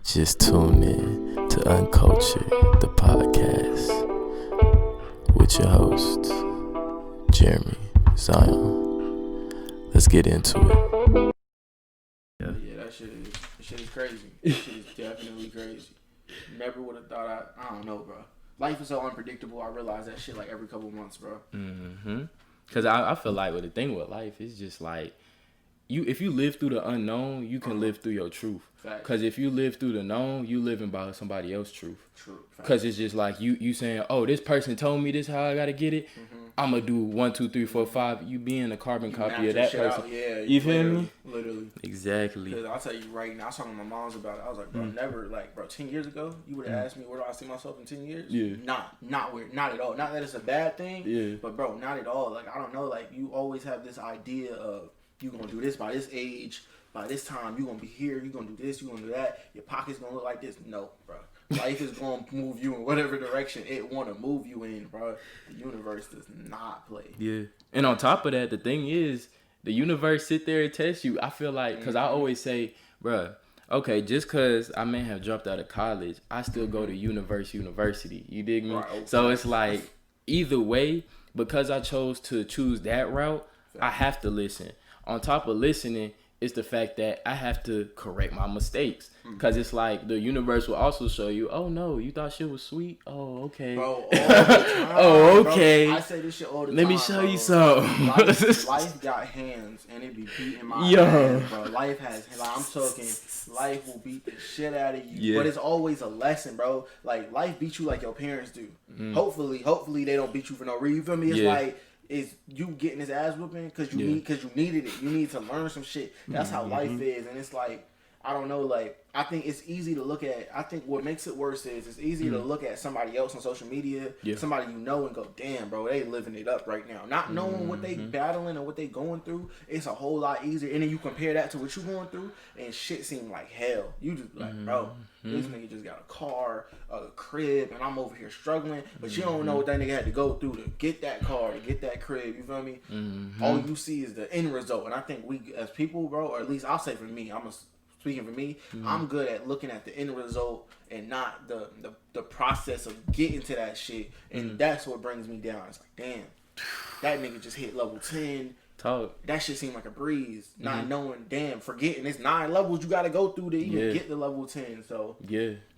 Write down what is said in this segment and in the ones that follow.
Just tune in to Uncltured, the podcast, with your host, Jeremy Zion. Let's get into it. Yeah, that shit is crazy. That shit is definitely crazy. Never would have thought I don't know, bro. Life is so unpredictable. I realize that shit like every couple months, bro. Because I feel like the thing with life is just like, if you live through the unknown, you can live through your truth. Because if you live through the known, you living by somebody else's truth. True. Because it's just like you saying, oh, this person told me this how I gotta get it. I'm gonna do 1, 2, 3, 4, 5. You being a carbon copy of that person. Yeah, you feel me? Literally. Exactly. Because I'll tell you right now, I was talking to my mom's about it. I was like, bro, never, like, bro, 10 years ago, you would have asked me where do I see myself in 10 years? Yeah. Not weird. Not at all. Not that it's a bad thing. Yeah. But bro, not at all. Like, I don't know. Like, you always have this idea of you gonna do this by this age. By this time, you gonna be here. You gonna do this. You gonna do that. Your pocket's gonna look like this. No, bro. Life is gonna move you in whatever direction it wanna move you in, bro. The universe does not play. Yeah. And on top of that, the thing is, the universe sit there and test you. I feel like, because I always say, bruh, okay, just because I may have dropped out of college, I still go to university. You dig me? Right, okay. So it's like, either way, because I chose to choose that route, I have to listen. On top of listening, it's the fact that I have to correct my mistakes. Because it's like the universe will also show you, oh no, you thought shit was sweet? Oh, okay. Bro, all the time, oh, okay. Bro, I say this shit all the time. Let me show you some. Life got hands and it be beating my ass, bro. Life has, like, I'm talking, life will beat the shit out of you. Yeah. But it's always a lesson, bro. Like, life beats you like your parents do. Hopefully they don't beat you for no reason. You feel me? It's like, is you getting his ass whooping because you needed it. You need to learn some shit. That's how life is, and it's like, I don't know, like, I think it's easy to look at. I think what makes it worse is it's easy to look at somebody else on social media, somebody you know, and go, damn, bro, they living it up right now. Not knowing what they battling and what they going through, it's a whole lot easier. And then you compare that to what you going through, and shit seem like hell. You just like, bro, this nigga just got a car, a crib, and I'm over here struggling. But you don't know what that nigga had to go through to get that car, to get that crib. You feel me? All you see is the end result. And I think we as people, bro, or at least I'll say for me, speaking for me, I'm good at looking at the end result and not the process of getting to that shit. And that's what brings me down. It's like, damn, that nigga just hit level 10. That shit seemed like a breeze. Not knowing, damn, forgetting it's 9 levels you gotta go through to even get to level 10. So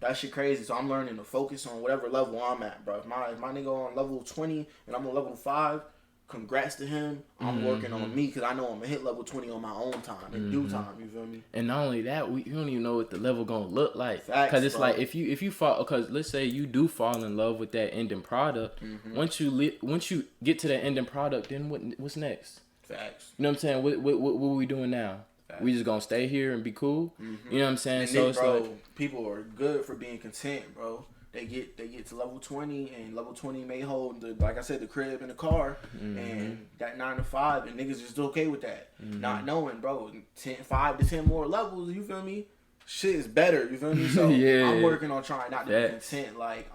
that shit crazy. So I'm learning to focus on whatever level I'm at, bro. If my nigga on level 20 and I'm on level 5, congrats to him. I'm working on me because I know I'm gonna hit level 20 on my own time in due time. You feel me? And not only that, you don't even know what the level gonna look like. Because it's like if you fall, because let's say you do fall in love with that ending product. Once you get to that ending product, then what's next? Facts. You know what I'm saying? What are we doing now? Facts. We just gonna stay here and be cool? You know what I'm saying? And so then, it's bro, like people are good for being content, bro. They get to level 20, and level 20 may hold like I said, the crib and the car, and that 9 to 5, and niggas just okay with that, not knowing, bro, 5 to 10 more levels. You feel me? Shit is better. You feel me? So I'm working on trying not to be content. Like,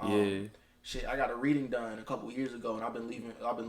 shit, I got a reading done a couple years ago, and I've been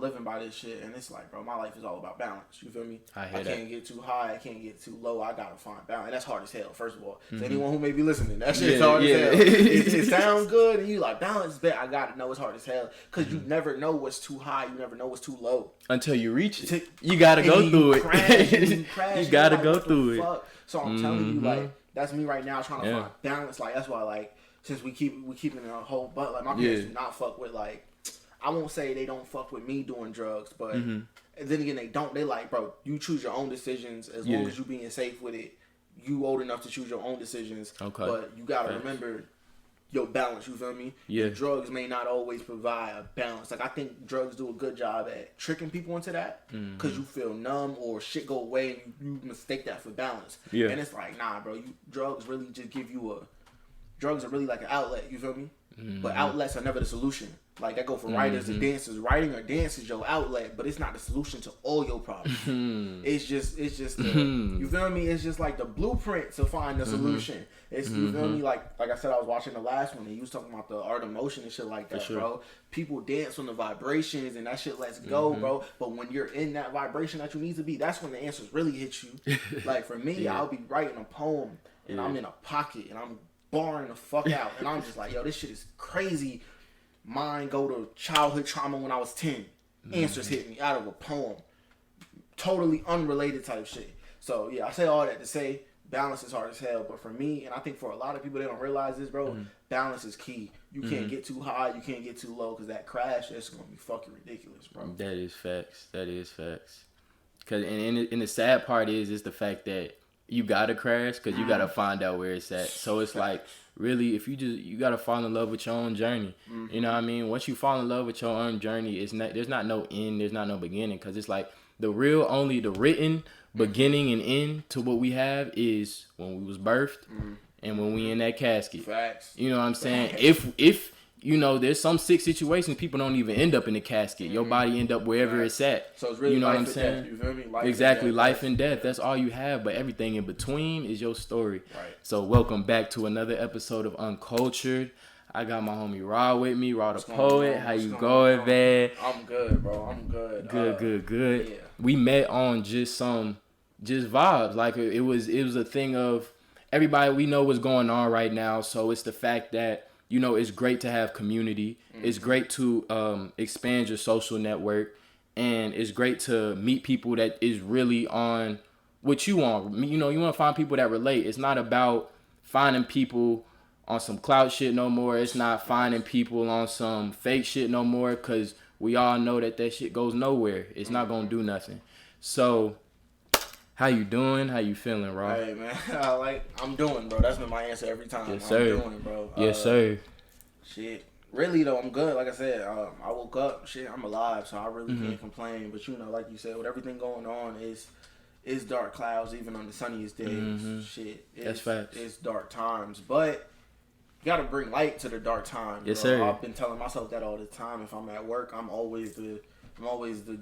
living by this shit, and it's like, bro, my life is all about balance. You feel me? I can't get too high, I can't get too low. I gotta find balance, and that's hard as hell. First of all, so anyone who may be listening, that shit's hard as hell. It sounds good, and you like balance is better. I gotta know it's hard as hell because you never know what's too high, you never know what's too low until you reach it. You gotta go through it. You gotta go through it. So I'm telling you, like, that's me right now trying to find balance. Like, that's why, like, since we keeping a whole butt, like, my parents do not fuck with, like, I won't say they don't fuck with me doing drugs, but then again, they don't. They like, bro, you choose your own decisions as long as you being safe with it. You old enough to choose your own decisions, but you gotta remember your balance. You feel me? Drugs may not always provide a balance. Like, I think drugs do a good job at tricking people into that because you feel numb or shit go away and you mistake that for balance. And it's like, nah, bro, drugs really just give you drugs are really like an outlet, you feel me? But outlets are never the solution. Like, that go for writers and dancers. Writing or dance is your outlet, but it's not the solution to all your problems. It's just the, you feel me? It's just like the blueprint to find the solution. It's, you feel me? Like I said, I was watching the last one and you was talking about the art of motion and shit like that, bro. People dance on the vibrations and that shit lets go, bro. But when you're in that vibration that you need to be, that's when the answers really hit you. Like, for me, I'll be writing a poem and I'm in a pocket and I'm barring the fuck out. And I'm just like, yo, this shit is crazy. Mine go to childhood trauma when I was 10. Answers hit me out of a poem. Totally unrelated type shit. So, yeah, I say all that to say balance is hard as hell. But for me, and I think for a lot of people, they don't realize this, bro, balance is key. You can't get too high. You can't get too low because that crash, that's going to be fucking ridiculous, bro. That is facts. Cause, and the sad part is the fact that you got to crash because you got to find out where it's at. So it's like, really, if you got to fall in love with your own journey. You know what I mean? Once you fall in love with your own journey, there's not no end, there's not no beginning. Because it's like the written beginning and end to what we have is when we was birthed and when we in that casket. Facts. You know what I'm saying? If you know, there's some sick situations people don't even end up in the casket. Your body end up wherever it's at. So it's really, you know, life what I'm saying? Death, you feel me? Exactly, life and death. That's all you have, but everything in between is your story. Right. So welcome back to another episode of Uncltured. I got my homie Raw with me, Raw the Poet. How you going, man? I'm good, bro. I'm good. Good. Yeah. We met on just vibes. Like it was a thing of everybody we know what's going on right now. So it's the fact that, you know, it's great to have community. It's great to expand your social network, and it's great to meet people that is really on what you want. You know, you want to find people that relate. It's not about finding people on some clout shit no more. It's not finding people on some fake shit no more, because we all know that shit goes nowhere. It's not gonna do nothing. So, how you doing? How you feeling, Rob? Hey, man. I'm doing, bro. That's been my answer every time. Yes, sir. I'm doing, bro. Yes, sir. Shit. Really, though, I'm good. Like I said, I woke up. Shit, I'm alive, so I really can't complain. But, you know, like you said, with everything going on, it's dark clouds, even on the sunniest days. Shit. That's facts. It's dark times. But you got to bring light to the dark times. Yes, bro. sir. I've been telling myself that all the time. If I'm at work, I'm always the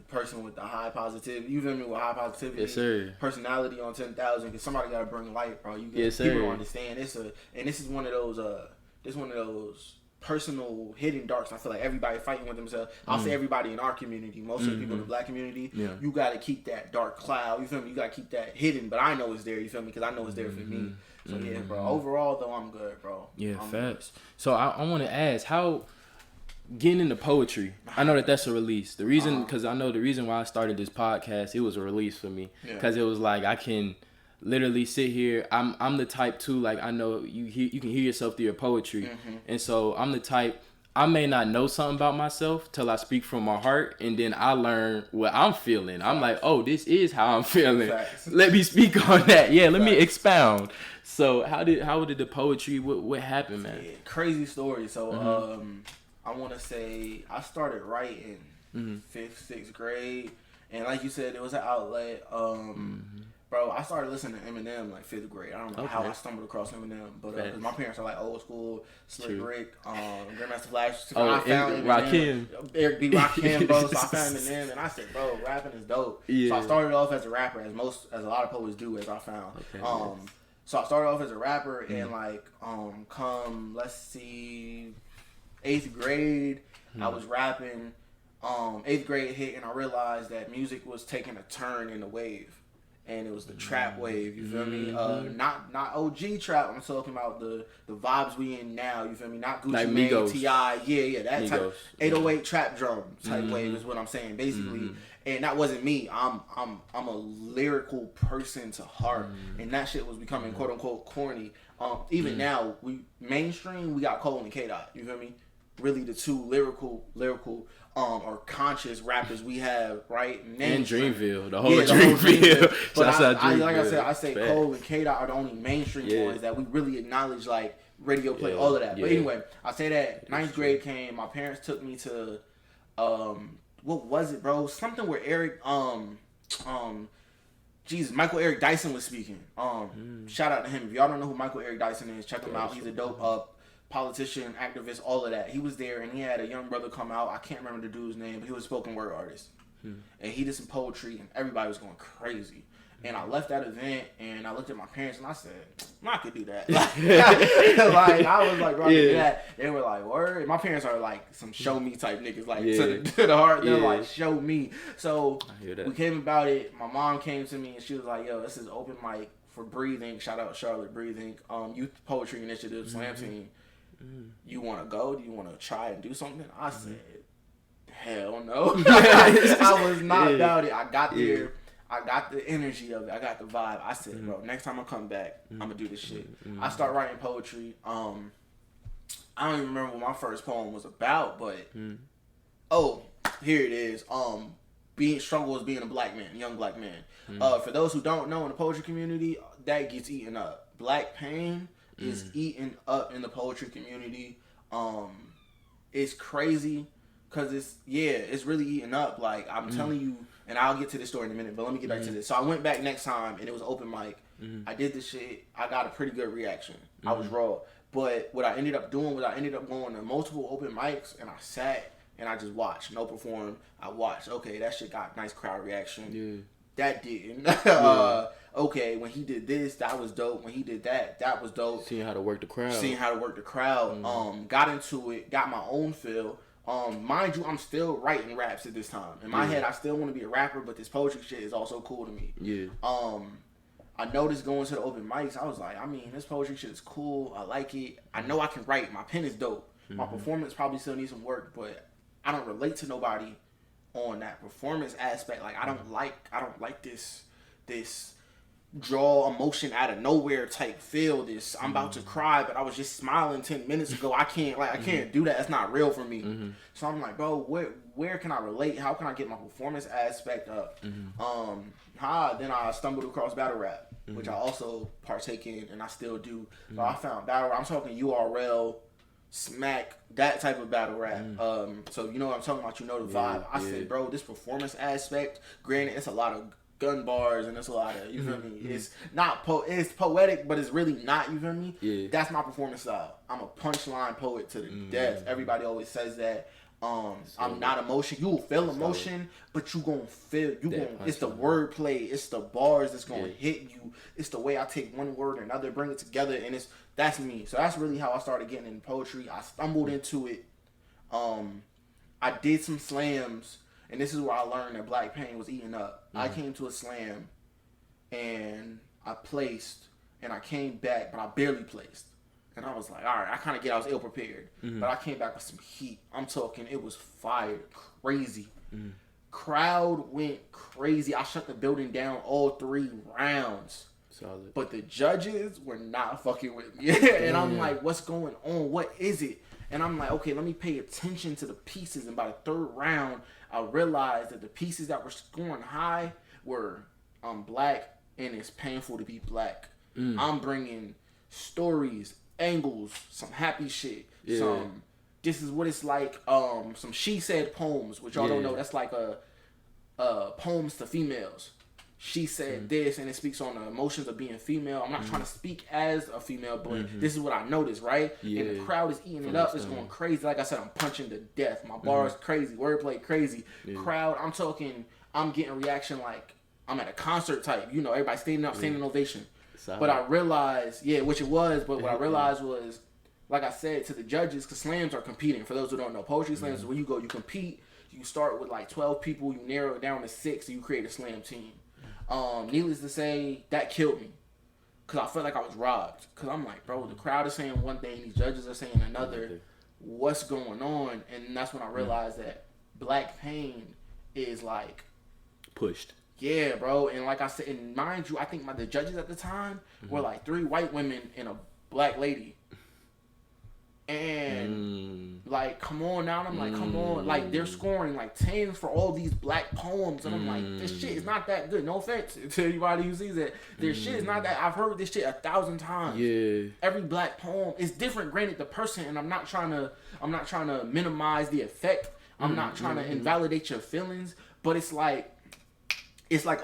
person with the high positivity. You feel me? With high positivity. Yes, sir. Personality on 10,000. Because somebody got to bring light, bro. Yes, sir. People don't understand. And this is one of those personal hidden darks. I feel like everybody fighting with themselves. I'll say everybody in our community. Most of the people in the black community. Yeah. You got to keep that dark cloud. You feel me? You got to keep that hidden. But I know it's there. You feel me? Because I know it's there for me. So yeah, bro. Overall, though, I'm good, bro. Yeah, facts. So I want to ask, how getting into poetry, I know that's a release. The reason, because I know the reason why I started this podcast, it was a release for me. Because it was like, I can literally sit here. I'm the type too, like, I know you can hear yourself through your poetry. And so I'm the type, I may not know something about myself till I speak from my heart, and then I learn what I'm feeling. I'm like, oh, this is how I'm feeling. Facts. Let me speak on that. Yeah, let me expound. So how did the poetry, what happened, man? Yeah, crazy story. So I want to say I started writing 5th, 6th grade, and like you said, it was an outlet. Bro, I started listening to Eminem like 5th grade. I don't know how I stumbled across Eminem, but cause my parents are like old school, Slick Rick, Grandmaster Flash. So I found Eminem, Eric B. Rakim, bro. So I found Eminem, and I said, bro, rapping is dope. Yeah. So I started off as a rapper, as a lot of poets do, as I found. So I started off as a rapper, and like come, let's see, 8th grade, I was rapping. 8th grade hit, and I realized that music was taking a turn in the wave. And it was the trap wave, you feel me? Not OG trap. I'm talking about the vibes we in now, you feel me? Not Gucci Mane, T.I. Yeah, that Migos, type 808 trap drum type wave is what I'm saying, basically. And that wasn't me. I'm a lyrical person to heart, and that shit was becoming quote unquote corny. Even now, we got Cole and K-Dot, you feel me? Really the two lyrical or conscious rappers we have, right? And Dreamville, the whole Dreamville. But I say Cole and K-Dot are the only mainstream ones that we really acknowledge, like radio play, all of that. But anyway, I say that 9th grade came, my parents took me to what was it, bro? Something where Michael Eric Dyson was speaking. Shout out to him. If y'all don't know who Michael Eric Dyson is, check him out. He's a dope politician, activist, all of that. He was there, and he had a young brother come out. I can't remember the dude's name, but he was a spoken word artist. And he did some poetry, and everybody was going crazy. And I left that event, and I looked at my parents, and I said, I could do that. Like I was like, bro, I could do that. They were like, word. And my parents are like some show me type niggas, like to the heart. They're like, show me. So we came about it. My mom came to me, and she was like, yo, this is open mic for Breathing. Shout out Charlotte Breathing. Youth Poetry Initiative Slam Team. You want to go? Do you want to try and do something? I said, hell no. I was not about it. I got there. I got the energy of it. I got the vibe. I said, bro, next time I come back, I'm going to do this shit. I start writing poetry. I don't even remember what my first poem was about, but oh, here it is. Struggle as being a black man, young black man. For those who don't know, in the poetry community, that gets eaten up. Black pain is eaten up in the poetry community. It's crazy because it's really eaten up. Like, I'm telling you, and I'll get to this story in a minute, but let me get back to this. So I went back next time, and it was open mic. I did this shit. I got a pretty good reaction. I was raw. But what I ended up doing was I ended up going to multiple open mics, and I sat and I just watched. No perform. I watched. Okay, that shit got nice crowd reaction. Yeah. That didn't. Okay, when he did this, that was dope. When he did that, that was dope. Seeing how to work the crowd. Got into it. Got my own feel. Mind you, I'm still writing raps at this time. In my head, I still want to be a rapper, but this poetry shit is also cool to me. Yeah. I noticed going to the open mics, I was like, I mean, this poetry shit is cool. I like it. I know I can write. My pen is dope. My performance probably still needs some work, but I don't relate to nobody on that performance aspect. Like, I don't like this draw emotion out of nowhere type feel. This I'm about to cry, but I was just smiling 10 minutes ago. I can't do that. That's not real for me. So I'm like, bro, where can I relate? How can I get my performance aspect up? Then I stumbled across battle rap, which I also partake in, and I still do. So I found battle rap. I'm talking URL, smack, that type of battle rap. So you know what I'm talking about. You know the vibe. I said, bro, this performance aspect. Granted, it's a lot of gun bars and it's a lot of, you feel me? It's not it's poetic, but it's really not, you feel me? Yeah. That's my performance style. I'm a punchline poet to the death. Everybody always says that. I'm not emotion. You will feel emotion, but you gonna feel it's the wordplay, it's the bars that's gonna hit you. It's the way I take one word and another, bring it together, and that's me. So that's really how I started getting into poetry. I stumbled into it. I did some slams. And this is where I learned that Black Pain was eating up. I came to a slam, and I placed, and I came back, but I barely placed. And I was like, all right, I was ill prepared. But I came back with some heat. I'm talking, it was fire, crazy. Crowd went crazy. I shut the building down all 3 rounds. Solid. But the judges were not fucking with me. And I'm like, what's going on? What is it? And I'm like, okay, let me pay attention to the pieces. And by the 3rd round, I realized that the pieces that were scoring high were black, and it's painful to be black. I'm bringing stories, angles, some happy shit, some this is what it's like, some she said poems, which y'all don't know. That's like a poems to females. She said this, and it speaks on the emotions of being female. I'm not trying to speak as a female, but this is what I noticed, right? Yeah. And the crowd is eating it up. It's going crazy. Like I said, I'm punching to death. My bars crazy. Wordplay crazy. Yeah. Crowd, I'm getting reaction like I'm at a concert type. You know, everybody standing up, standing ovation. Solid. But I realized, which it was, but what I realized was, like I said, to the judges, because slams are competing. For those who don't know, poetry slams is where you go, you compete. You start with like 12 people, you narrow it down to 6, and you create a slam team. Needless to say, that killed me. Because I felt like I was robbed. Because I'm like, bro, the crowd is saying one thing, these judges are saying another. What's going on? And that's when I realized that Black Pain is like... pushed. Yeah, bro. And like I said, and mind you, I think the judges at the time were like 3 white women and a black lady. And like, come on now. And I'm like, come on. Like, they're scoring like 10s for all these black poems. And I'm like, this shit is not that good. No offense to anybody who sees it. This shit is not that. I've heard this shit 1,000 times. Yeah. Every black poem is different. Granted, the person, and I'm not trying to minimize the effect. I'm not trying to invalidate your feelings. But it's like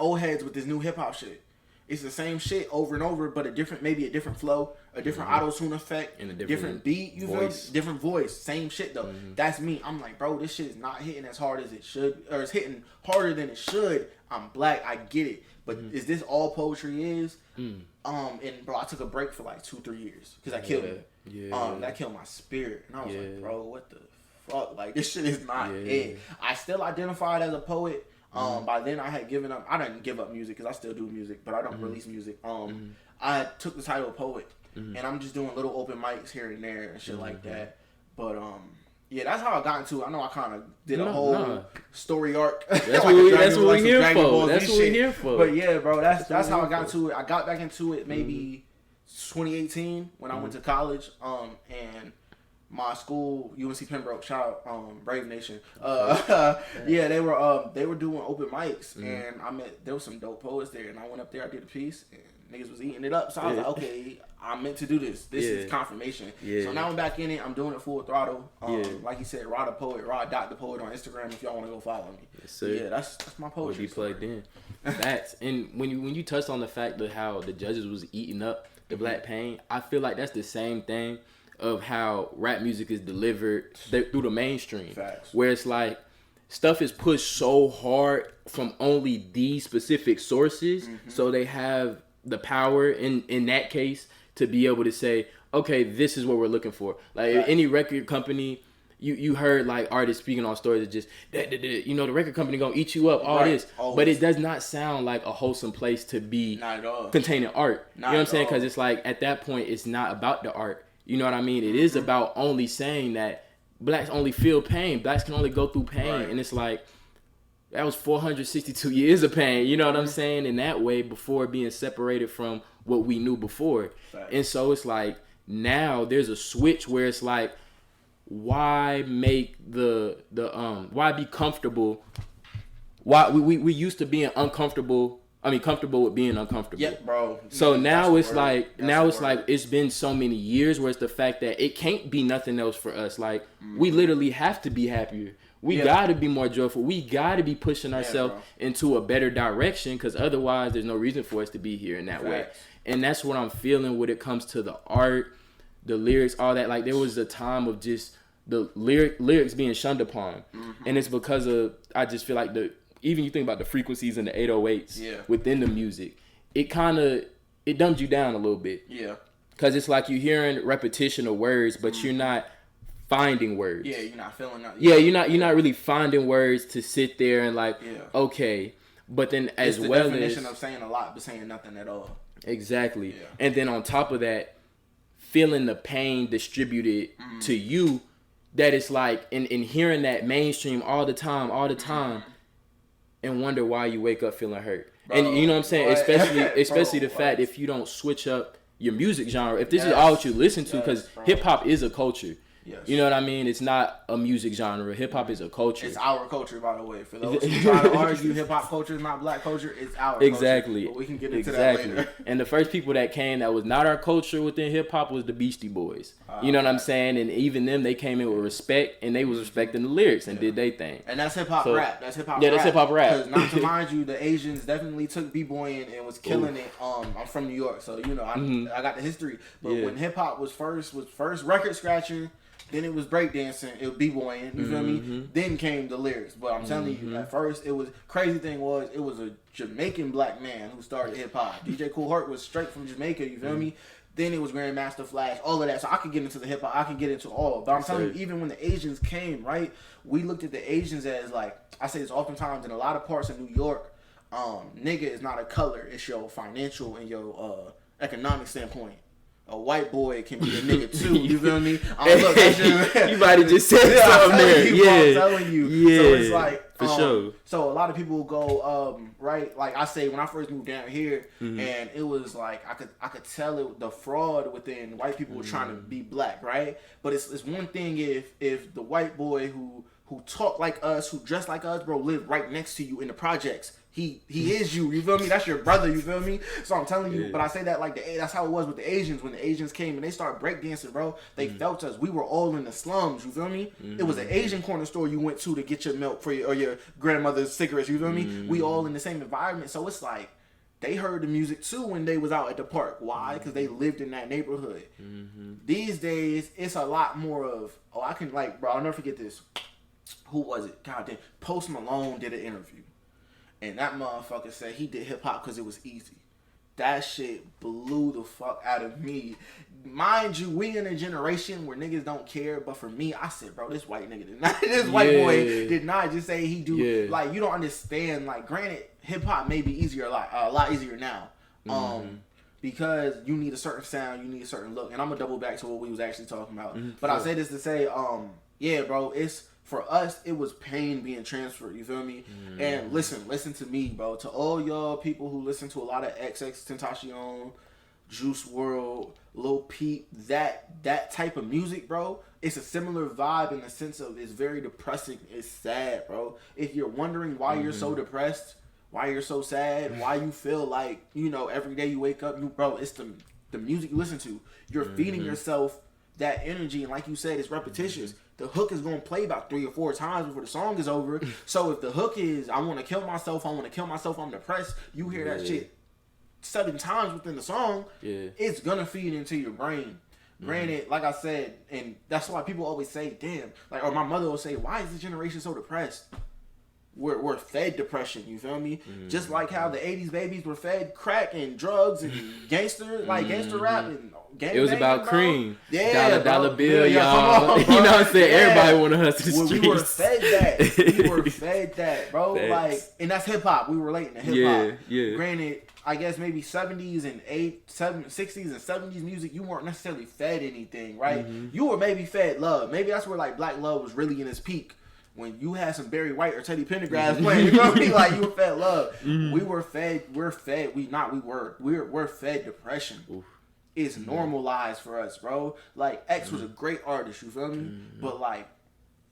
old heads with this new hip hop shit. It's the same shit over and over, but maybe a different flow, a different auto-tune effect, and a different beat, you feel me? Different voice, same shit though. That's me. I'm like, bro, this shit is not hitting as hard as it should, or it's hitting harder than it should. I'm black, I get it, but is this all poetry is? And bro, I took a break for like 2-3 years because that killed me. Yeah. That killed my spirit, and I was like, bro, what the fuck? Like, this shit is not it. I still identified as a poet. By then I had given up. I didn't give up music because I still do music, but I don't release music. I took the title of poet, and I'm just doing little open mics here and there and shit like that. But yeah, that's how I got into it. I know I kind of did a whole story arc. That's what we're here for. That's what we're here for. But yeah, bro, that's how I got into it. I got back into it maybe 2018 when I went to college. And my school, UNC Pembroke, shout out Brave Nation. Yeah, they were doing open mics, and there was some dope poets there, and I went up there, I did a piece, and niggas was eating it up. So I was like, okay, I'm meant to do this. This is confirmation. So now I'm back in it. I'm doing it full throttle. Like you said, Rod the Poet, Rod.the Poet on Instagram if y'all want to go follow me. Yes, yeah, that's my poetry. Be plugged in. That's and when you touched on the fact of how the judges was eating up the Black pain, I feel like that's the same thing of how rap music is delivered through the mainstream. Facts. Where it's like stuff is pushed so hard from only these specific sources, so they have the power in that case to be able to say, okay, this is what we're looking for. Like any record company, you heard like artists speaking on stories that just you know, the record company gonna eat you up, all this, always. But it does not sound like a wholesome place to be not at all. Containing art. You know what I'm saying? Because it's like at that point it's not about the art. You know what I mean? It is about only saying that Blacks only feel pain. Blacks can only go through pain, and it's like that was 462 years of pain. You know what I'm saying? In that way, before being separated from what we knew before. Right. And so it's like now there's a switch where it's like, why make why be comfortable? Why we used to being uncomfortable. I mean, comfortable with being uncomfortable. Yeah, bro. So now it's like it's been so many years where it's the fact that it can't be nothing else for us. Like we literally have to be happier. We gotta be more joyful. We gotta be pushing ourselves into a better direction, because otherwise there's no reason for us to be here in that way. And that's what I'm feeling when it comes to the art, the lyrics, all that. Like there was a time of just the lyrics being shunned upon, and it's because of, I just feel like even you think about the frequencies and the 808s within the music, it dumbs you down a little bit. Yeah. Because it's like you're hearing repetition of words, but you're not finding words. Yeah, you're not feeling that. Yeah, you're not really finding words to sit there and like, okay. But then it's the definition of saying a lot but saying nothing at all. Exactly. Yeah. And then on top of that, feeling the pain distributed to you, that it's like, in hearing that mainstream all the time, and wonder why you wake up feeling hurt. Bro, and you know what I'm saying? Especially the fact if you don't switch up your music genre, if this is all what you listen to, because hip hop is a culture. Yes. You know what I mean? It's not a music genre. Hip hop is a culture. It's our culture, by the way. For those who try to argue hip hop culture is not Black culture, it's our culture. But we can get into that later. And the first people that came that was not our culture within hip hop was the Beastie Boys. You know what I'm saying? And even them, they came in with respect, and they was respecting the lyrics and did their thing. And that's hip hop rap. That's hip hop rap. Yeah, that's hip hop rap. Because not to mind you, the Asians definitely took b-boying and was killing it. I'm from New York, so you know I got the history. But when hip hop was first record scratching. Then it was breakdancing, it was b-boying, you feel me? Then came the lyrics. But I'm telling you, at first, it was, crazy thing was, it was a Jamaican Black man who started hip-hop. DJ Kool Herc was straight from Jamaica, you feel me? Then it was Grandmaster Flash, all of that. So I could get into the hip-hop, I could get into all. But I'm telling you, even when the Asians came, right? We looked at the Asians as, like, I say this oftentimes, in a lot of parts of New York, nigga is not a color, it's your financial and your economic standpoint. A white boy can be a nigga too. You feel me? Look, you might have just said something there. I'm telling you. Yeah. So it's like, for sure. So a lot of people go, right? Like I say, when I first moved down here, and it was like I could tell it, the fraud within white people were trying to be Black, right? But it's one thing if the white boy who talk like us, who dress like us, bro, live right next to you in the projects. He is you feel me? That's your brother, you feel me? So I'm telling you, but I say that like that's how it was with the Asians. When the Asians came and they started breakdancing, bro, they felt us. We were all in the slums, you feel me? It was an Asian corner store you went to get your milk for your grandmother's cigarettes, you feel me? We all in the same environment. So it's like, they heard the music too when they was out at the park. Why? Because they lived in that neighborhood. These days, it's a lot more of, I can like, bro, I'll never forget this. Who was it? God damn. Post Malone did an interview. And that motherfucker said he did hip hop because it was easy. that shit blew the fuck out of me. Mind you, we in a generation where niggas don't care, but for me, I said, bro, this white nigga did not, this white boy did not just say he do, like, you don't understand, like, granted, hip-hop may be easier, a lot easier now, because you need a certain sound, you need a certain look, and I'm gonna double back to what we was actually talking about, but I say this to say, yeah, bro, it's, for us, it was pain being transferred, you feel me? And listen to me, bro, to all y'all people who listen to a lot of XXXTentacion, Juice WRLD, Lil Peep, that type of music, bro, it's a similar vibe in the sense of it's very depressing, it's sad, bro. If you're wondering why you're so depressed, why you're so sad, why you feel like, you know, every day you wake up, bro, it's the music you listen to. You're feeding yourself that energy, and like you said, it's repetitious. The hook is going to play about 3 or 4 times before the song is over. So if the hook is, I want to kill myself, I'm depressed, you hear that shit 7 times within the song, it's gonna feed into your brain. Granted, like I said, and that's why people always say, damn, like, or my mother will say, why is this generation so depressed? We're fed depression, you feel me? Just like how the 80s babies were fed crack and drugs and gangster rap and gang it was banging, about bro. cream. Yeah, dollar bill, y'all. On, you know what I'm saying? Everybody want to hustle the streets. We were fed that. We were fed that, bro. Thanks. Like, and that's hip hop. We were relating to hip hop. Yeah. Granted, I guess maybe 60s and 70s music, you weren't necessarily fed anything, right? You were maybe fed love. Maybe that's where, like, Black Love was really in its peak. When you had some Barry White or Teddy Pendergrass playing, you know what I mean? Like, you were fed love. We're fed depression. Oof. It's normalized for us, bro. Like, X was a great artist, you feel me? But, like,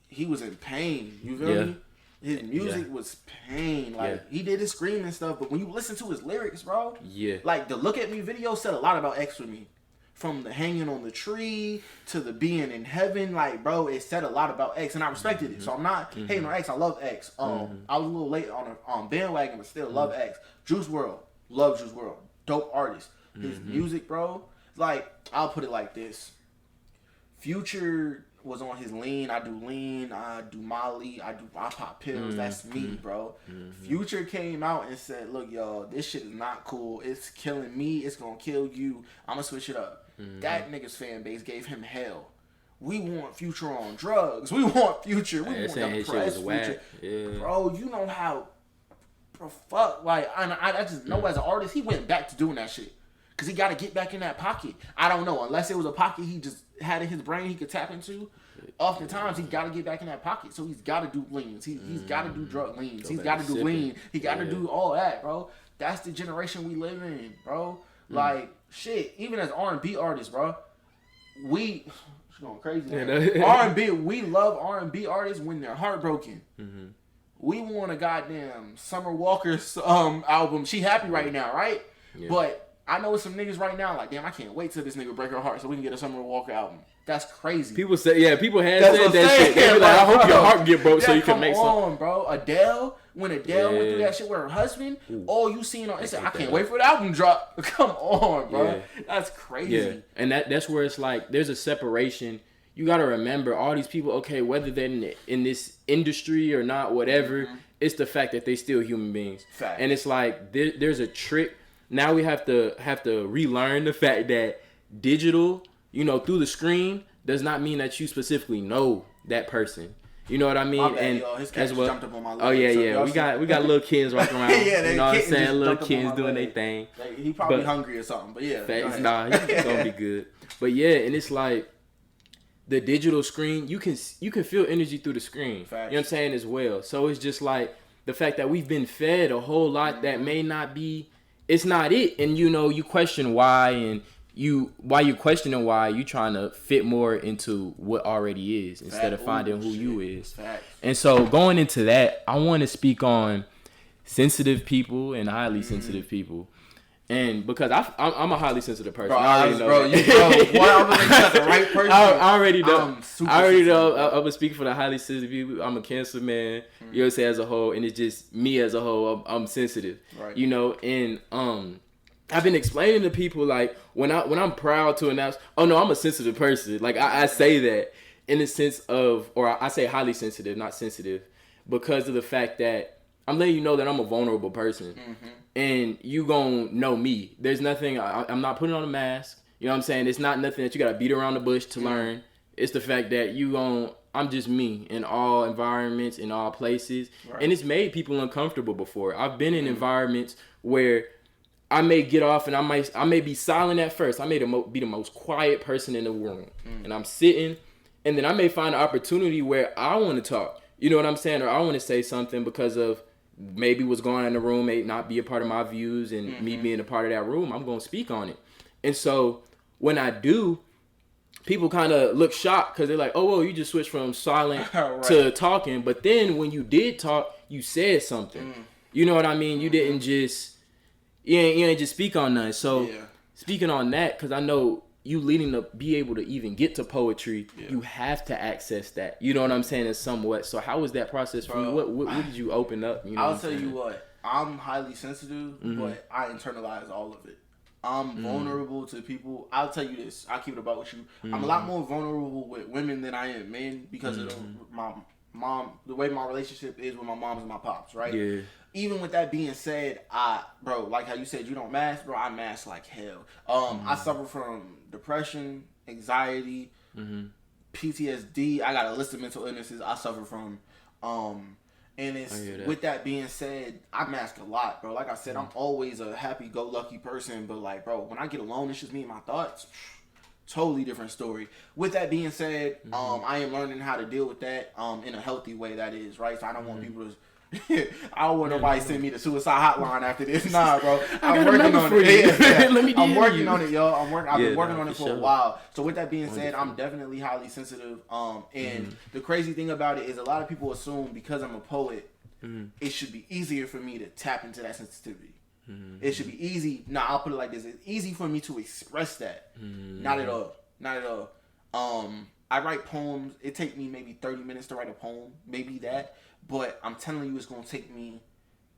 he was in pain, you feel me? His music was pain. Like, he did his screaming stuff, but when you listen to his lyrics, bro, like, the Look At Me video said a lot about X for me. From the hanging on the tree to the being in heaven, like, bro, it said a lot about X, and I respected it. So I'm not hating on X. I love X. I was a little late on bandwagon, but still love X. Juice WRLD, love Juice WRLD, dope artist. His music, bro, like, I'll put it like this: Future was on his lean. I do Molly, I pop pills. That's me, bro. Future came out and said, look, y'all, this shit is not cool. It's killing me. It's gonna kill you. I'm gonna switch it up. That nigga's fan base gave him hell. We want Future on drugs. We want Future. We want depressed Future. Bro, you know how, bro, fuck, like, I just know as an artist, he went back to doing that shit. Because he got to get back in that pocket. I don't know. Unless it was a pocket he just had in his brain he could tap into. Oftentimes, he got to get back in that pocket. So he's got to do leans. He's got to do drug leans. He's got to do lean. He got to do all that, bro. That's the generation we live in, bro. Like, shit, even as R&B artists, bro, it's going crazy. R&B, we love R&B artists when they're heartbroken. We want a goddamn Summer Walker's album. She happy right now, right? But I know some niggas right now like, damn, I can't wait till this nigga break her heart so we can get a Summer Walker album. That's crazy. People say, people have said that shit. They be like, I hope your heart get broke so you can make something. Come on, bro. Adele, when Adele went through that shit with her husband, all you seen on Instagram, I can't wait for the album drop. Come on, bro. That's crazy. And that's where it's like, there's a separation. You got to remember, all these people, okay, whether they're in this industry or not, whatever, it's the fact that they still human beings. Fact. And it's like, there's a trick. Now we have to relearn the fact that digital, through the screen does not mean that you specifically know that person. You know what I mean? My bad, and y'all. His cat jumped up on my leg. Oh yeah. We got little kids walking around. You know what I'm saying? Little kids doing their thing. He probably hungry or something, but yeah. Facts, nah, he's gonna be good. But yeah, and it's like the digital screen, you can feel energy through the screen. Facts. You know what I'm saying as well. So it's just like the fact that we've been fed a whole lot that may not be. It's not it, and you question why, and you questioning why, you trying to fit more into what already is instead of finding who you is. Facts. And so going into that, I want to speak on sensitive people and highly sensitive people, and because I'm a highly sensitive person. I already know. I'm the right person. I already know. I already know. I'm gonna speak for the highly sensitive people. I'm a Cancer man. You know what I'm saying, as a whole, and it's just me as a whole. I'm sensitive. Right. And I've been explaining to people, like, when I'm proud to announce, oh no, I'm a sensitive person. Like I say that in the sense of, or I say highly sensitive, not sensitive, because of the fact that I'm letting you know that I'm a vulnerable person. And you gonna know me. There's nothing, I'm not putting on a mask. You know what I'm saying? It's not nothing that you gotta beat around the bush to learn. It's the fact that I'm just me in all environments, in all places. Right. And it's made people uncomfortable before. I've been in environments where I may get off and I may be silent at first. I may be the most quiet person in the room. And I'm sitting, and then I may find an opportunity where I want to talk. You know what I'm saying? Or I want to say something because of maybe what's going on in the room may not be a part of my views, and me being a part of that room, I'm going to speak on it. And so when I do, people kind of look shocked because they're like, oh, well, you just switched from silent to talking. But then when you did talk, you said something. You know what I mean? You didn't just... You ain't just speak on nothing. So speaking on that, because I know you leading to be able to even get to poetry, you have to access that. You know what I'm saying? In somewhat. So how was that process for you? What did you open up? You know I'll tell you what. I'm highly sensitive, but I internalize all of it. I'm vulnerable to people. I'll tell you this. I'll keep it about with you. I'm a lot more vulnerable with women than I am men because of my mom, the way my relationship is with my moms and my pops, right? Yeah. Even with that being said, bro, like how you said you don't mask, bro, I mask like hell. I suffer from depression, anxiety, PTSD. I got a list of mental illnesses I suffer from. And it's with that being said, I mask a lot, bro. Like I said, I'm always a happy-go-lucky person, but like, bro, when I get alone, it's just me and my thoughts. Totally different story. With that being said, I am learning how to deal with that in a healthy way, that is, right? So I don't want people to... I don't want nobody send me the suicide hotline after this. Nah, bro. I'm working on it. I'm working on it, yo. I've been working on it for a while. So with that being said, I'm definitely highly sensitive. And the crazy thing about it is a lot of people assume because I'm a poet, it should be easier for me to tap into that sensitivity. It should be easy. Nah, I'll put it like this. It's easy for me to express that. Not at all. Not at all. I write poems. It takes me maybe 30 minutes to write a poem. Maybe that. But I'm telling you, it's going to take me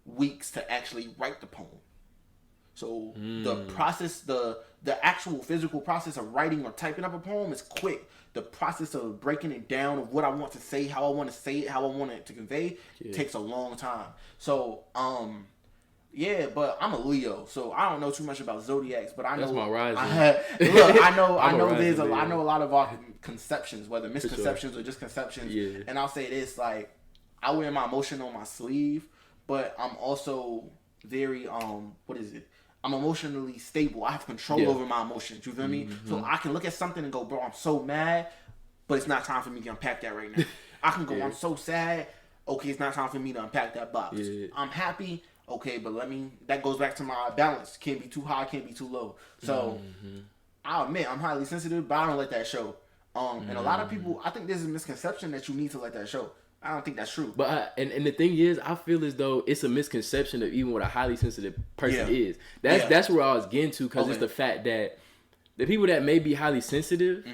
weeks to actually write the poem. So the process, the actual physical process of writing or typing up a poem is quick. The process of breaking it down of what I want to say, how I want to say it, how I want it to convey, takes a long time. So, yeah, but I'm a Leo, so I don't know too much about zodiacs, but I know. That's my rising. I know a lot of our conceptions, whether misconceptions or just conceptions. Yeah. And I'll say this, like, I wear my emotion on my sleeve, but I'm also very I'm emotionally stable. I have control over my emotions. You feel me? So I can look at something and go, bro, I'm so mad, but it's not time for me to unpack that right now. I can go, I'm so sad. Okay, it's not time for me to unpack that box. Yeah. I'm happy. Okay, but that goes back to my balance. Can't be too high, can't be too low. So I'll admit I'm highly sensitive, but I don't let that show. And a lot of people, I think there's a misconception that you need to let that show. I don't think that's true. But and the thing is, I feel as though it's a misconception of even what a highly sensitive person is. That's where I was getting to, because it's the fact that the people that may be highly sensitive,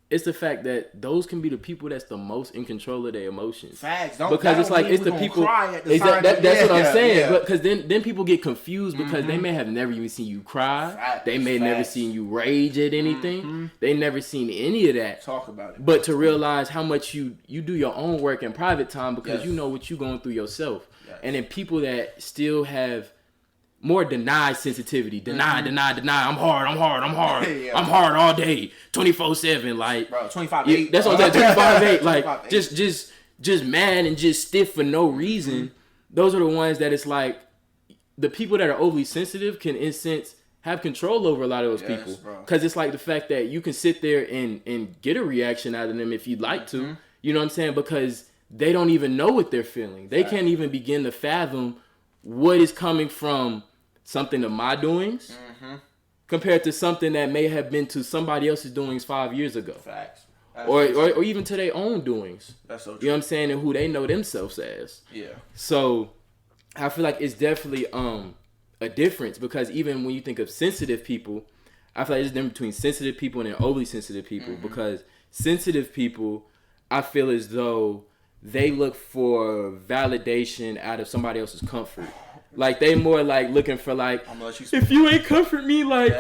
it's the fact that those can be the people that's the most in control of their emotions. Facts. Because it's like it's the people. That's what I'm saying. Yeah. Because then people get confused because they may have never even seen you cry. Facts. They may never seen you rage at anything. They never seen any of that. Talk about it. But to realize how much you do your own work in private time because you know what you're going through yourself. Yes. And then people that still have more denied sensitivity. Deny. I'm hard. Yeah. I'm hard all day. 24/7. Like, bro, 25/8. That's what I'm saying. 25/8. Like, 25/8. just mad and just stiff for no reason. Those are the ones that it's like the people that are overly sensitive can, in a sense, have control over a lot of those people. Because it's like the fact that you can sit there and get a reaction out of them if you'd like to. You know what I'm saying? Because they don't even know what they're feeling. They can't even begin to fathom what is coming from something of my doings compared to something that may have been to somebody else's doings 5 years ago. Facts. Or even to their own doings. That's so true. You know what I'm saying? And who they know themselves as. Yeah. So I feel like it's definitely a difference, because even when you think of sensitive people, I feel like there's a difference between sensitive people and overly sensitive people, because sensitive people, I feel as though they look for validation out of somebody else's comfort. Like, they more like looking for, like, if you ain't comfort me, like,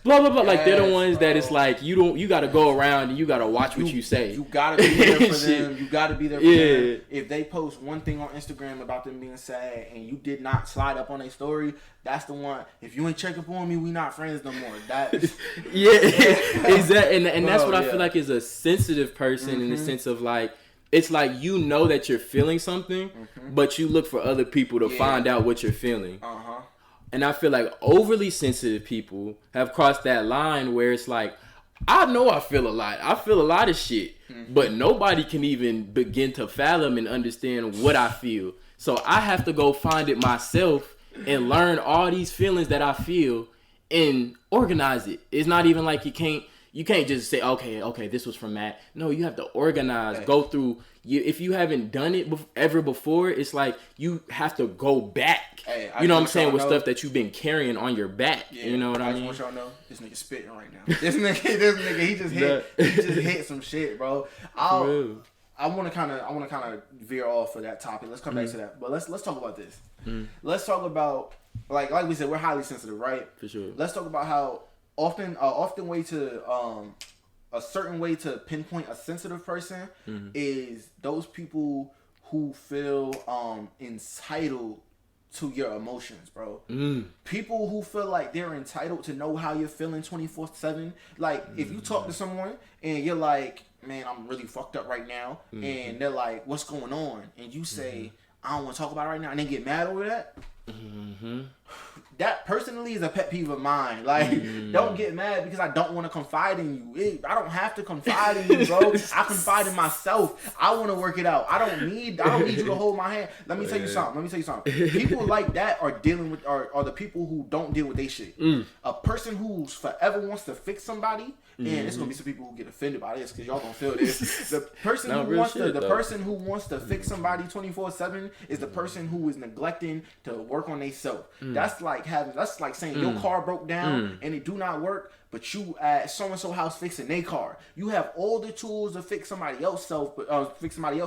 blah blah blah. Like they're the ones that it's like you gotta go around and you gotta watch what you say. You gotta be there for them. You gotta be there for them. If they post one thing on Instagram about them being sad and you did not slide up on their story, that's the one. If you ain't check up on me, we not friends no more. Exactly. And that's what I feel like is a sensitive person in the sense of like. It's like you know that you're feeling something, but you look for other people to find out what you're feeling. And I feel like overly sensitive people have crossed that line where it's like, I know I feel a lot. I feel a lot of shit, but nobody can even begin to fathom and understand what I feel. So I have to go find it myself and learn all these feelings that I feel and organize it. It's not even like you can't just say, okay, this was from Matt. No, you have to organize, go through. If you haven't done it ever before, it's like you have to go back. You know what I'm saying? With stuff that you've been carrying on your back. Yeah, you know what I mean? I just want y'all know, this nigga spitting right now. This nigga, he just hit some shit, bro. I want to kind of veer off of that topic. Let's come back to that. But let's talk about this. Let's talk about like we said, we're highly sensitive, right? For sure. Let's talk about how a certain way to pinpoint a sensitive person is those people who feel entitled to your emotions, bro. People who feel like they're entitled to know how you're feeling 24/7. Like if you talk to someone and you're like, man, I'm really fucked up right now, and they're like, what's going on? And you say, I don't want to talk about it right now, and they get mad over that. That personally is a pet peeve of mine. Like, don't get mad because I don't want to confide in you. I don't have to confide in you, bro. I confide in myself. I want to work it out. I don't need you to hold my hand. Let me tell you something. People like that are dealing with are the people who don't deal with their shit. A person who's forever wants to fix somebody. And there's gonna be some people who get offended by this because y'all gonna feel this. The person who wants to fix somebody 24/7 is the person who is neglecting to work on themselves. That's like saying your car broke down and it do not work, but you at so and so house fixing their car. You have all the tools to fix somebody else's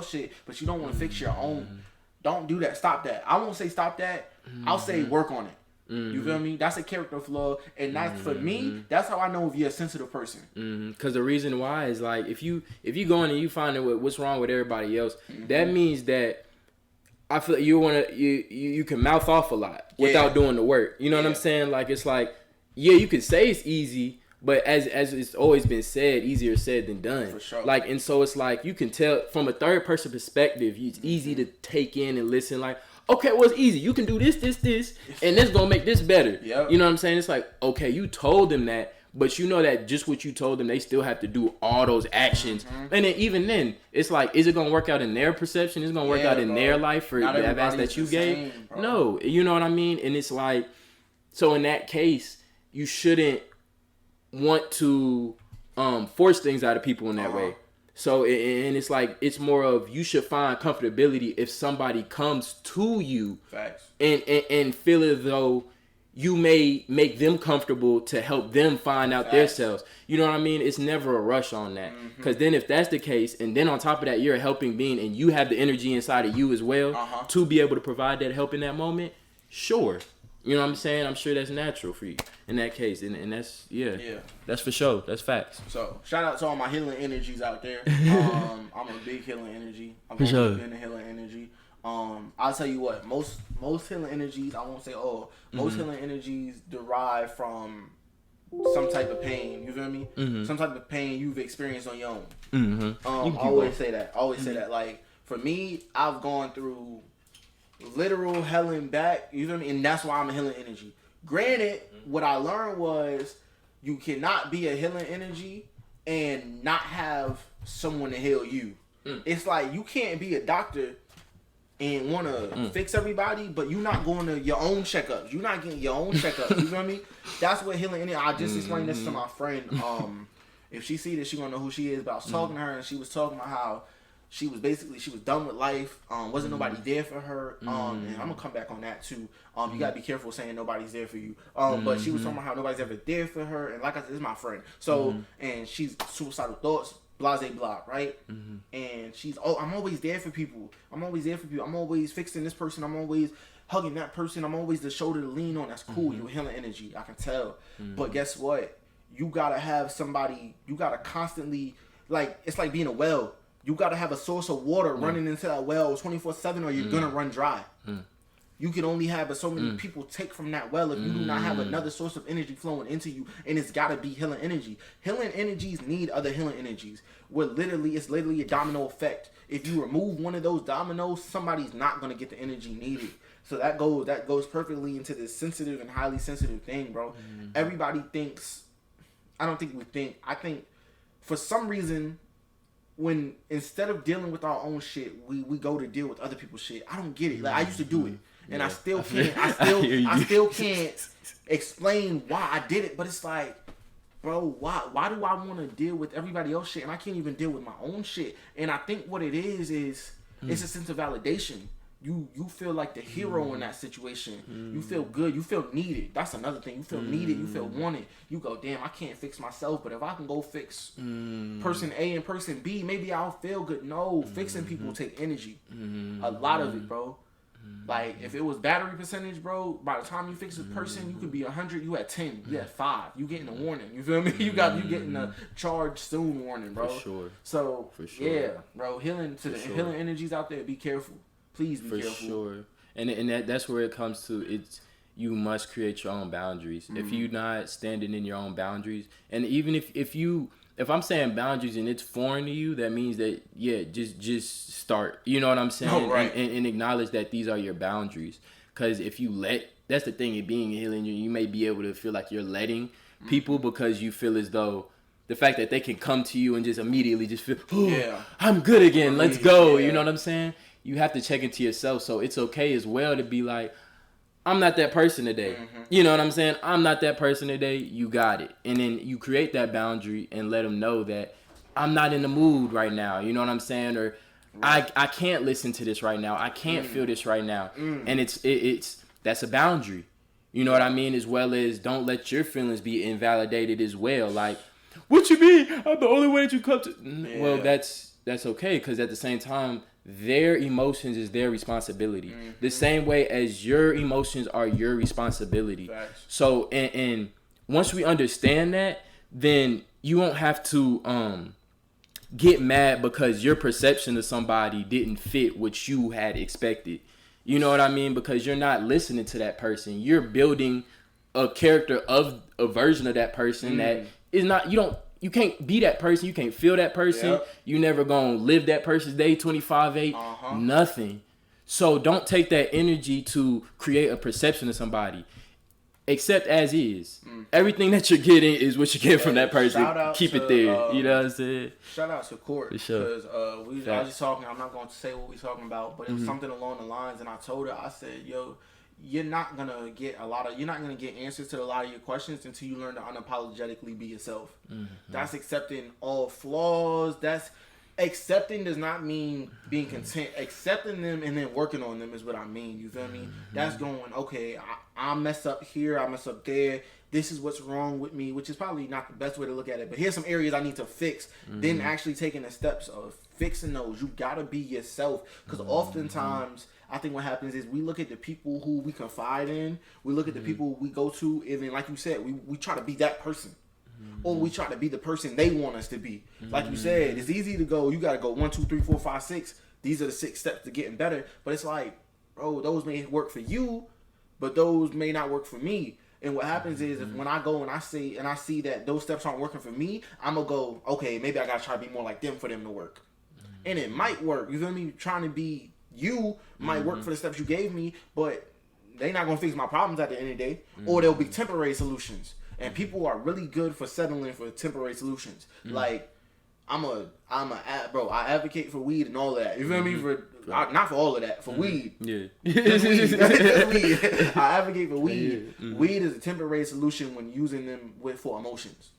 shit, but you don't want to fix your own. Don't do that. Stop that. I won't say stop that. I'll say work on it. You feel me? That's a character flaw, and that's for me. That's how I know if you're a sensitive person. Because the reason why is like if you go in and you find out what's wrong with everybody else, that means that I feel like you can mouth off a lot without doing the work. You know what I'm saying? Like it's like you can say it's easy, but as it's always been said, easier said than done. For sure. Like and so it's like you can tell from a third person perspective. It's easy to take in and listen. Like. Okay, well, it's easy. You can do this, and this gonna make this better. Yep. You know what I'm saying? It's like, okay, you told them that, but you know that just what you told them, they still have to do all those actions. And then even then, it's like, is it gonna work out in their perception? Is it gonna work out in their life for the advice that you gave? No, you know what I mean? And it's like, so in that case, you shouldn't want to force things out of people in that way. So, and it's like, it's more of you should find comfortability if somebody comes to you and feel as though you may make them comfortable to help them find out themselves. You know what I mean? It's never a rush on that. Because then if that's the case, and then on top of that, you're a helping being and you have the energy inside of you as well to be able to provide that help in that moment, sure. You know what I'm saying? I'm sure that's natural for you in that case. And that's, that's for sure. That's facts. So, shout out to all my healing energies out there. I'm a big healing energy. I've always been a healing energy. I'll tell you what, most healing energies, I won't say all, most healing energies derive from some type of pain. You feel me? Some type of pain you've experienced on your own. I always say that. Like, for me, I've gone through literal hell and back, you feel me? And that's why I'm a healing energy. Granted, what I learned was you cannot be a healing energy and not have someone to heal you. It's like you can't be a doctor and want to fix everybody, but you're not going to your own checkups. You're not getting your own checkups. You feel me? That's what healing energy. I just explained this to my friend. If she see this, she gonna know who she is. But I was talking to her and she was talking about how she was done with life. Wasn't nobody there for her. And I'm gonna come back on that too. You gotta be careful saying nobody's there for you. But she was talking about how nobody's ever there for her. And like I said, this is my friend. So and she's suicidal thoughts, blase blah, right? And she's I'm always there for people. I'm always fixing this person. I'm always hugging that person. I'm always the shoulder to lean on. That's cool. You're healing energy. I can tell. But guess what? you gotta have somebody. You gotta constantly, like, it's like being a well. You gotta have a source of water running into that well 24/7, or you're gonna run dry. You can only have so many people take from that well if you do not have another source of energy flowing into you, and it's gotta be healing energy. Healing energies need other healing energies. It's literally a domino effect. If you remove one of those dominoes, somebody's not gonna get the energy needed. So that goes perfectly into this sensitive and highly sensitive thing, bro. Everybody thinks. I don't think we think. I think for some reason, when instead of dealing with our own shit, we go to deal with other people's shit. I don't get it. Like, I used to do it, and I still can't. I still can't explain why I did it. But it's like, bro, why do I want to deal with everybody else's shit, and I can't even deal with my own shit? And I think what it is it's a sense of validation. You feel like the hero in that situation. You feel good. You feel needed. That's another thing. You feel needed. You feel wanted. You go, damn, I can't fix myself, but if I can go fix person A and person B, maybe I'll feel good. No, fixing people take energy. A lot of it, bro. Like, if it was battery percentage, bro, by the time you fix a person, you could be 100, you at 10, you at 5. You getting a warning. You feel me? You getting a charge soon warning, bro. For sure. So, yeah, bro, healing energies out there, be careful. Please be careful. For sure. And that's where it comes to. It's, you must create your own boundaries. If you're not standing in your own boundaries, and even if I'm saying boundaries and it's foreign to you, that means that, just start. You know what I'm saying? Oh, right. And acknowledge that these are your boundaries. Because if you that's the thing, it being healing, you may be able to feel like you're letting people because you feel as though the fact that they can come to you and just immediately just feel, I'm good again, let's go. You know what I'm saying? You have to check into yourself. So it's okay as well to be like, I'm not that person today. You know what I'm saying? I'm not that person today. You got it. And then you create that boundary and let them know that I'm not in the mood right now. You know what I'm saying? Or I can't listen to this right now. I can't feel this right now. And it's that's a boundary. You know what I mean? As well as don't let your feelings be invalidated as well. Like, what you mean? I'm the only way that you come to. Well, that's okay, because at the same time, their emotions is their responsibility. The same way as your emotions are your responsibility. Facts. So, and once we understand that, then you won't have to get mad because your perception of somebody didn't fit what you had expected. You know what I mean? Because you're not listening to that person. You're building a character of a version of that person that is not, you can't be that person. You can't feel that person. Yep. You never gonna live that person's day 25/8. Nothing. So don't take that energy to create a perception of somebody. Accept as is. Everything that you're getting is what you get from that person. Keep it there. You know what I'm saying? Shout out to Court. For sure. Because I was just talking. I'm not going to say what we're talking about, but it was something along the lines, and I told her, I said, yo, you're not gonna get answers to a lot of your questions until you learn to unapologetically be yourself. That's accepting all flaws. That's accepting does not mean being content. Accepting them and then working on them is what I mean. You feel me? That's going, okay, I mess up here, I mess up there. This is what's wrong with me, which is probably not the best way to look at it. But here's some areas I need to fix. Then actually taking the steps of fixing those. You gotta be yourself. Because oftentimes, I think what happens is we look at the people who we confide in, we look at the people we go to, and then, like you said, we try to be that person. Or we try to be the person they want us to be. Like you said, it's easy to go, you got to go 1, 2, 3, 4, 5, 6. These are the 6 steps to getting better. But it's like, bro, those may work for you, but those may not work for me. And what happens is if when I go and I see that those steps aren't working for me, I'm going to go, okay, maybe I got to try to be more like them for them to work. And it might work. You feel me? Trying to be you might work for the steps you gave me, but they not going to fix my problems at the end of the day. Or they'll be temporary solutions. And people are really good for settling for temporary solutions. Like, I advocate for weed and all of that. You feel me? Not for all of that, for weed. Yeah. Weed. I advocate for weed. Weed is a temporary solution when using them for emotions.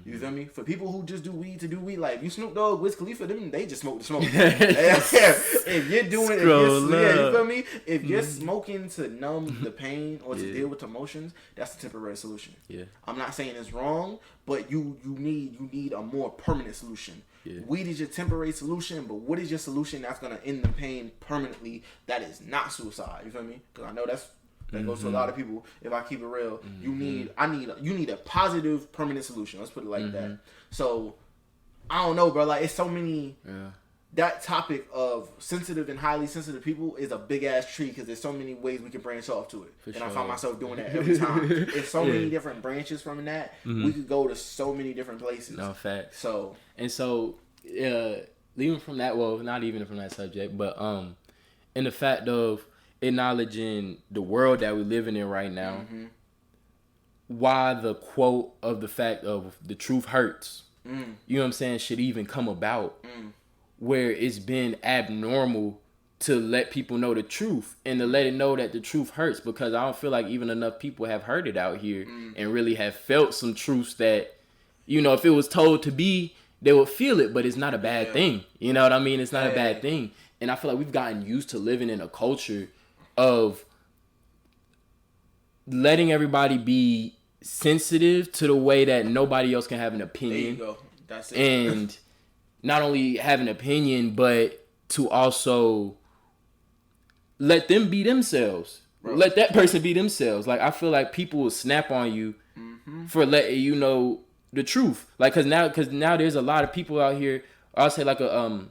You feel me? For people who just do weed to do weed, like you Snoop Dogg, Wiz Khalifa, them they just smoke the smoke. If you're doing, you feel me? If you're smoking to numb the pain or to deal with emotions, that's a temporary solution. Yeah. I'm not saying it's wrong, but you need a more permanent solution. Yeah. Weed is your temporary solution, but what is your solution that's gonna end the pain permanently? That is not suicide. You feel me? Because I know that's That goes to a lot of people. If I keep it real, you need a positive, permanent solution. Let's put it like that. So I don't know, bro. Like, it's so many. Yeah. That topic of sensitive and highly sensitive people is a big ass tree because there's so many ways we can branch off to it. I find myself doing that every time. There's so many different branches from that. We could go to so many different places. No, facts. So leaving from that, well, not even from that subject, but in the fact of acknowledging the world that we're living in right now, why the quote of the fact of the truth hurts, you know what I'm saying, should even come about. Where it's been abnormal to let people know the truth and to let it know that the truth hurts, because I don't feel like even enough people have heard it out here and really have felt some truths that, you know, if it was told to be, they would feel it, but it's not a bad thing. You know what I mean? It's not a bad thing. And I feel like we've gotten used to living in a culture of letting everybody be sensitive to the way that nobody else can have an opinion. There you go. That's it. And not only have an opinion, but to also let them be themselves. Bro. Let that person be themselves. Like, I feel like people will snap on you for letting you know the truth. Like, cause now there's a lot of people out here. I'll say like a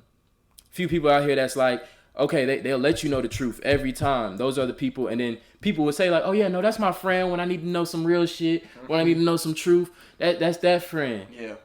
few people out here that's like, okay, they'll let you know the truth every time. Those are the people, and then people will say like, oh yeah, no, that's my friend when I need to know some real shit, when I need to know some truth. That's that friend. Yeah.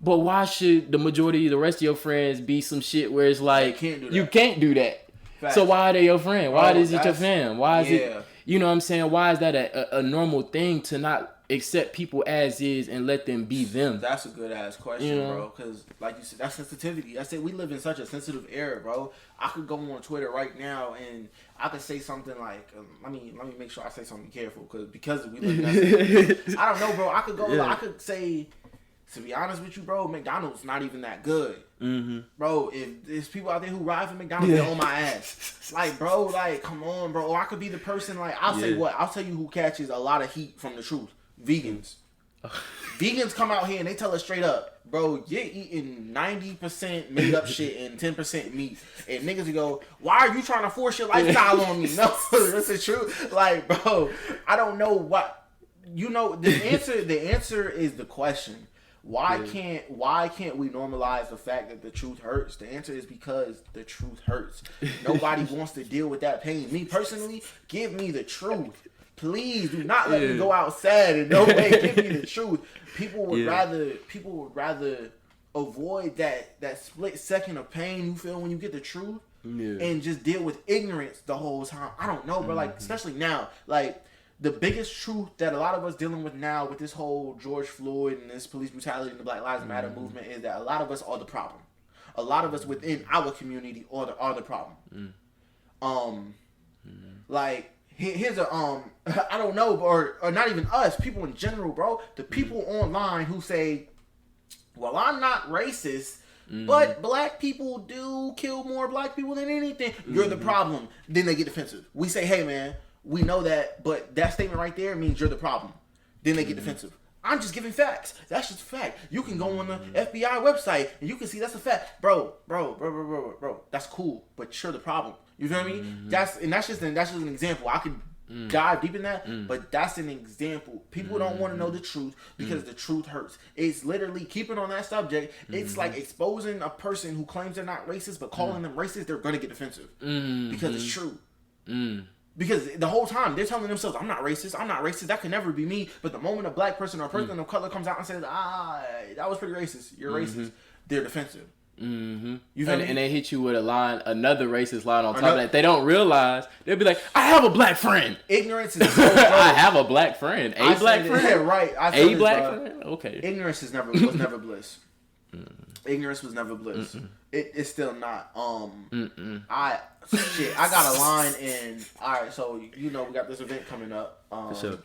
But why should the majority of the rest of your friends be some shit where it's like, you can't do that? Facts. So why are they your friend? Why is it your fam? Why is it, you know what I'm saying? Why is that a normal thing to not accept people as is and let them be them? That's a good ass question, bro. Because like you said, that's sensitivity. I said we live in such a sensitive era, bro. I could go on Twitter right now and I could say something like, let me make sure I say something careful because we live in that. I don't know, bro. I could go. I could say. To be honest with you, bro, McDonald's not even that good. Bro, if there's people out there who ride for McDonald's, they're on my ass. Like, bro, like, come on, bro. Or I could be the person, like, I'll say what? I'll tell you who catches a lot of heat from the truth. Vegans. Vegans come out here and they tell us straight up, bro, you're eating 90% made up shit and 10% meat. And niggas go, why are you trying to force your lifestyle on me? No, that's the truth. Like, bro, I don't know what, you know, the answer is the question. Why can't we normalize the fact that the truth hurts? The answer is because the truth hurts. Nobody wants to deal with that pain. Me personally, give me the truth. Please do not let me go out sad in no way. Give me the truth. People would rather avoid that split second of pain you feel when you get the truth and just deal with ignorance the whole time. I don't know, bro. Like, especially now, like, the biggest truth that a lot of us dealing with now with this whole George Floyd and this police brutality and the Black Lives Matter movement is that a lot of us are the problem. A lot of us within our community are the problem. Like, here's a I don't know, or not even us, people in general, bro. The people online who say, well, I'm not racist, but black people do kill more black people than anything. You're the problem. Then they get defensive. We say, hey man, we know that, but that statement right there means you're the problem. Then they get defensive. I'm just giving facts. That's just a fact. You can go on the FBI website and you can see that's a fact. Bro. That's cool, but you're the problem. You feel me? That's just an example. I could dive deep in that, but that's an example. People don't want to know the truth because the truth hurts. It's literally, keeping on that subject, it's like exposing a person who claims they're not racist, but calling them racist, they're going to get defensive because it's true. Because the whole time they're telling themselves, I'm not racist, that could never be me. But the moment a black person or a person of color comes out and says, that was pretty racist, you're racist, they're defensive. You feel me? And they hit you with another racist line on top of that. They don't realize, they'll be like, I have a black friend. Ignorance is so I have a black friend. A black friend? Yeah, right. A black friend? Okay. Ignorance was never bliss. Ignorance was never bliss. It's still not. I got a line in. Alright, so you know we got this event coming up. For sure.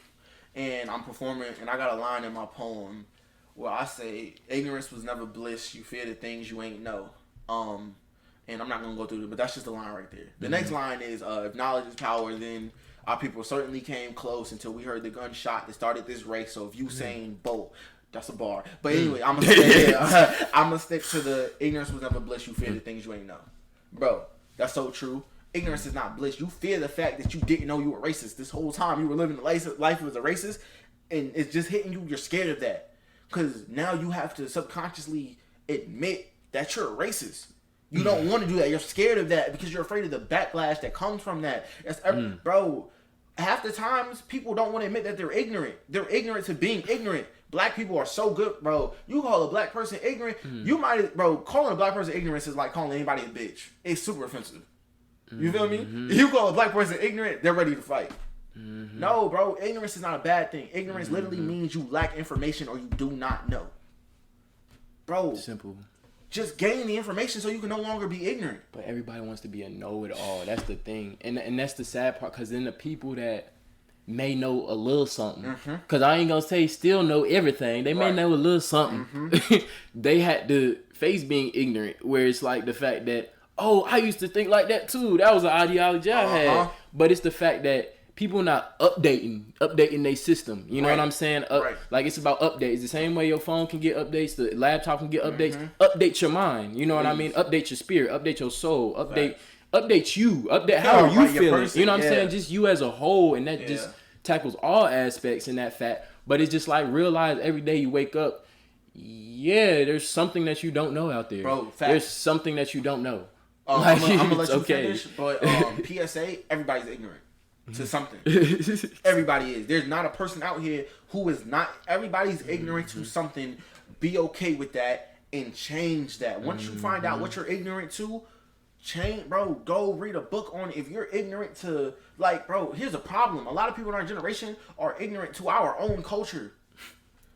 And I'm performing, and I got a line in my poem where I say, ignorance was never bliss, you fear the things you ain't know. And I'm not gonna go through it, but that's just the line right there. The next line is, if knowledge is power, then our people certainly came close until we heard the gunshot that started this race. So if Usain Bolt, that's a bar. But anyway, I'm gonna stick to the ignorance was never bliss, you fear the things you ain't know. Bro, that's so true. Ignorance is not bliss. You fear the fact that you didn't know you were racist. This whole time you were living the life as a racist, and it's just hitting you. You're scared of that. Because now you have to subconsciously admit that you're a racist. You don't want to do that. You're scared of that because you're afraid of the backlash that comes from that. Bro, half the times people don't want to admit that they're ignorant. They're ignorant to being ignorant. Black people are so good, bro. You call a black person ignorant, you might, bro, calling a black person ignorant is like calling anybody a bitch. It's super offensive. You feel me? If you call a black person ignorant, they're ready to fight. No, bro, ignorance is not a bad thing. Ignorance literally means you lack information or you do not know. Bro, simple. Just gain the information so you can no longer be ignorant. But everybody wants to be a know-it-all. That's the thing. And that's the sad part, because then the people that may know a little something, because I ain't gonna say still know everything. They may know a little something. They had to face being ignorant, where it's like the fact that, oh, I used to think like that too. That was an ideology I had. But it's the fact that people not updating their system. You know what I'm saying? Like, it's about updates. The same way your phone can get updates, the laptop can get updates. Update your mind. You know what I mean? Update your spirit. Update your soul. Update you. Update how are you feeling? Person, you know what I'm saying? Just you as a whole, and that just tackles all aspects in that fact. But it's just like, realize every day you wake up, there's something that you don't know out there. Bro, there's something that you don't know. I'm gonna let you finish, but PSA, everybody's ignorant to something. Everybody is. There's not a person out here who is not. Everybody's ignorant to something. Be okay with that and change that. Once you find out what you're ignorant to, change, bro. Go read a book on it. If you're ignorant to, like, bro, here's a problem. A lot of people in our generation are ignorant to our own culture.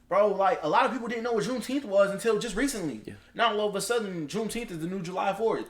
Bro, like, a lot of people didn't know what Juneteenth was until just recently. Now, all of a sudden, Juneteenth is the new July 4th.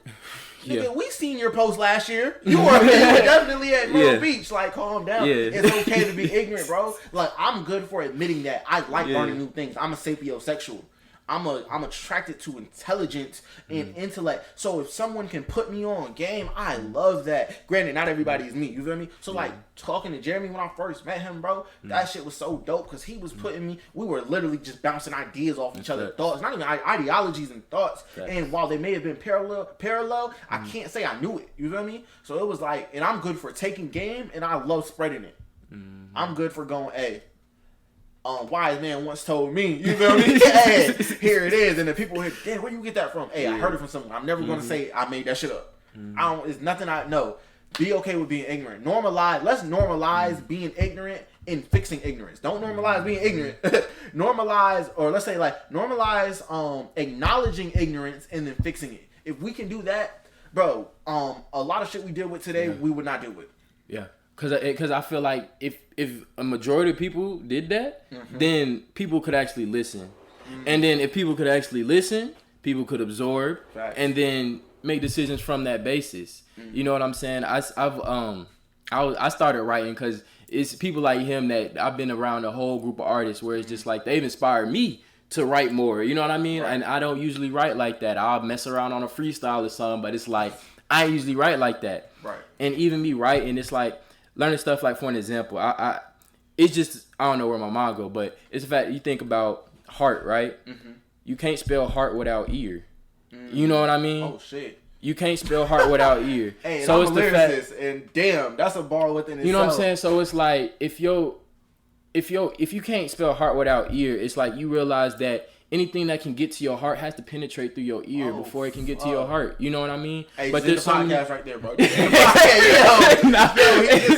Nigga, we seen your post last year. You were definitely at Myrtle Beach. Like, calm down. It's okay to be ignorant, bro. Like, I'm good for admitting that. I like learning new things. I'm a sapiosexual. I'm attracted to intelligence and intellect. So if someone can put me on game, I love that. Granted, not everybody is me. You feel me? So like talking to Jeremy when I first met him, bro, that shit was so dope because he was putting me. We were literally just bouncing ideas off each other's thoughts, not even ideologies and thoughts. And while they may have been parallel, I can't say I knew it. You feel me? So it was like, and I'm good for taking game, and I love spreading it. I'm good for going, hey. Wise man once told me, you feel me? Hey, here it is. And the people here, damn, where you get that from? Hey, I heard it from someone. I'm never going to say I made that shit up. It's nothing I know. Be okay with being ignorant. Let's normalize being ignorant and fixing ignorance. Don't normalize being ignorant. Normalize acknowledging ignorance and then fixing it. If we can do that, bro, a lot of shit we deal with today, we would not deal with. Yeah. Because I feel like if a majority of people did that, then people could actually listen. And then if people could actually listen, people could absorb and then make decisions from that basis. You know what I'm saying? I started writing because it's people like him that I've been around a whole group of artists where it's just like they've inspired me to write more. You know what I mean? And I don't usually write like that. I'll mess around on a freestyle or something, but it's like I usually write like that. And even me writing, it's like learning stuff, like, for an example, it's just, I don't know where my mind go, but it's the fact that you think about heart, right? You can't spell heart without ear. You know what I mean? Oh, shit. You can't spell heart without ear. Hey, so it's the fact, and damn, that's a bar within itself. You know what I'm saying? So it's like, if you can't spell heart without ear, it's like you realize that anything that can get to your heart has to penetrate through your ear before it can get to your heart. You know what I mean? Hey, but there's podcast right there, bro. He just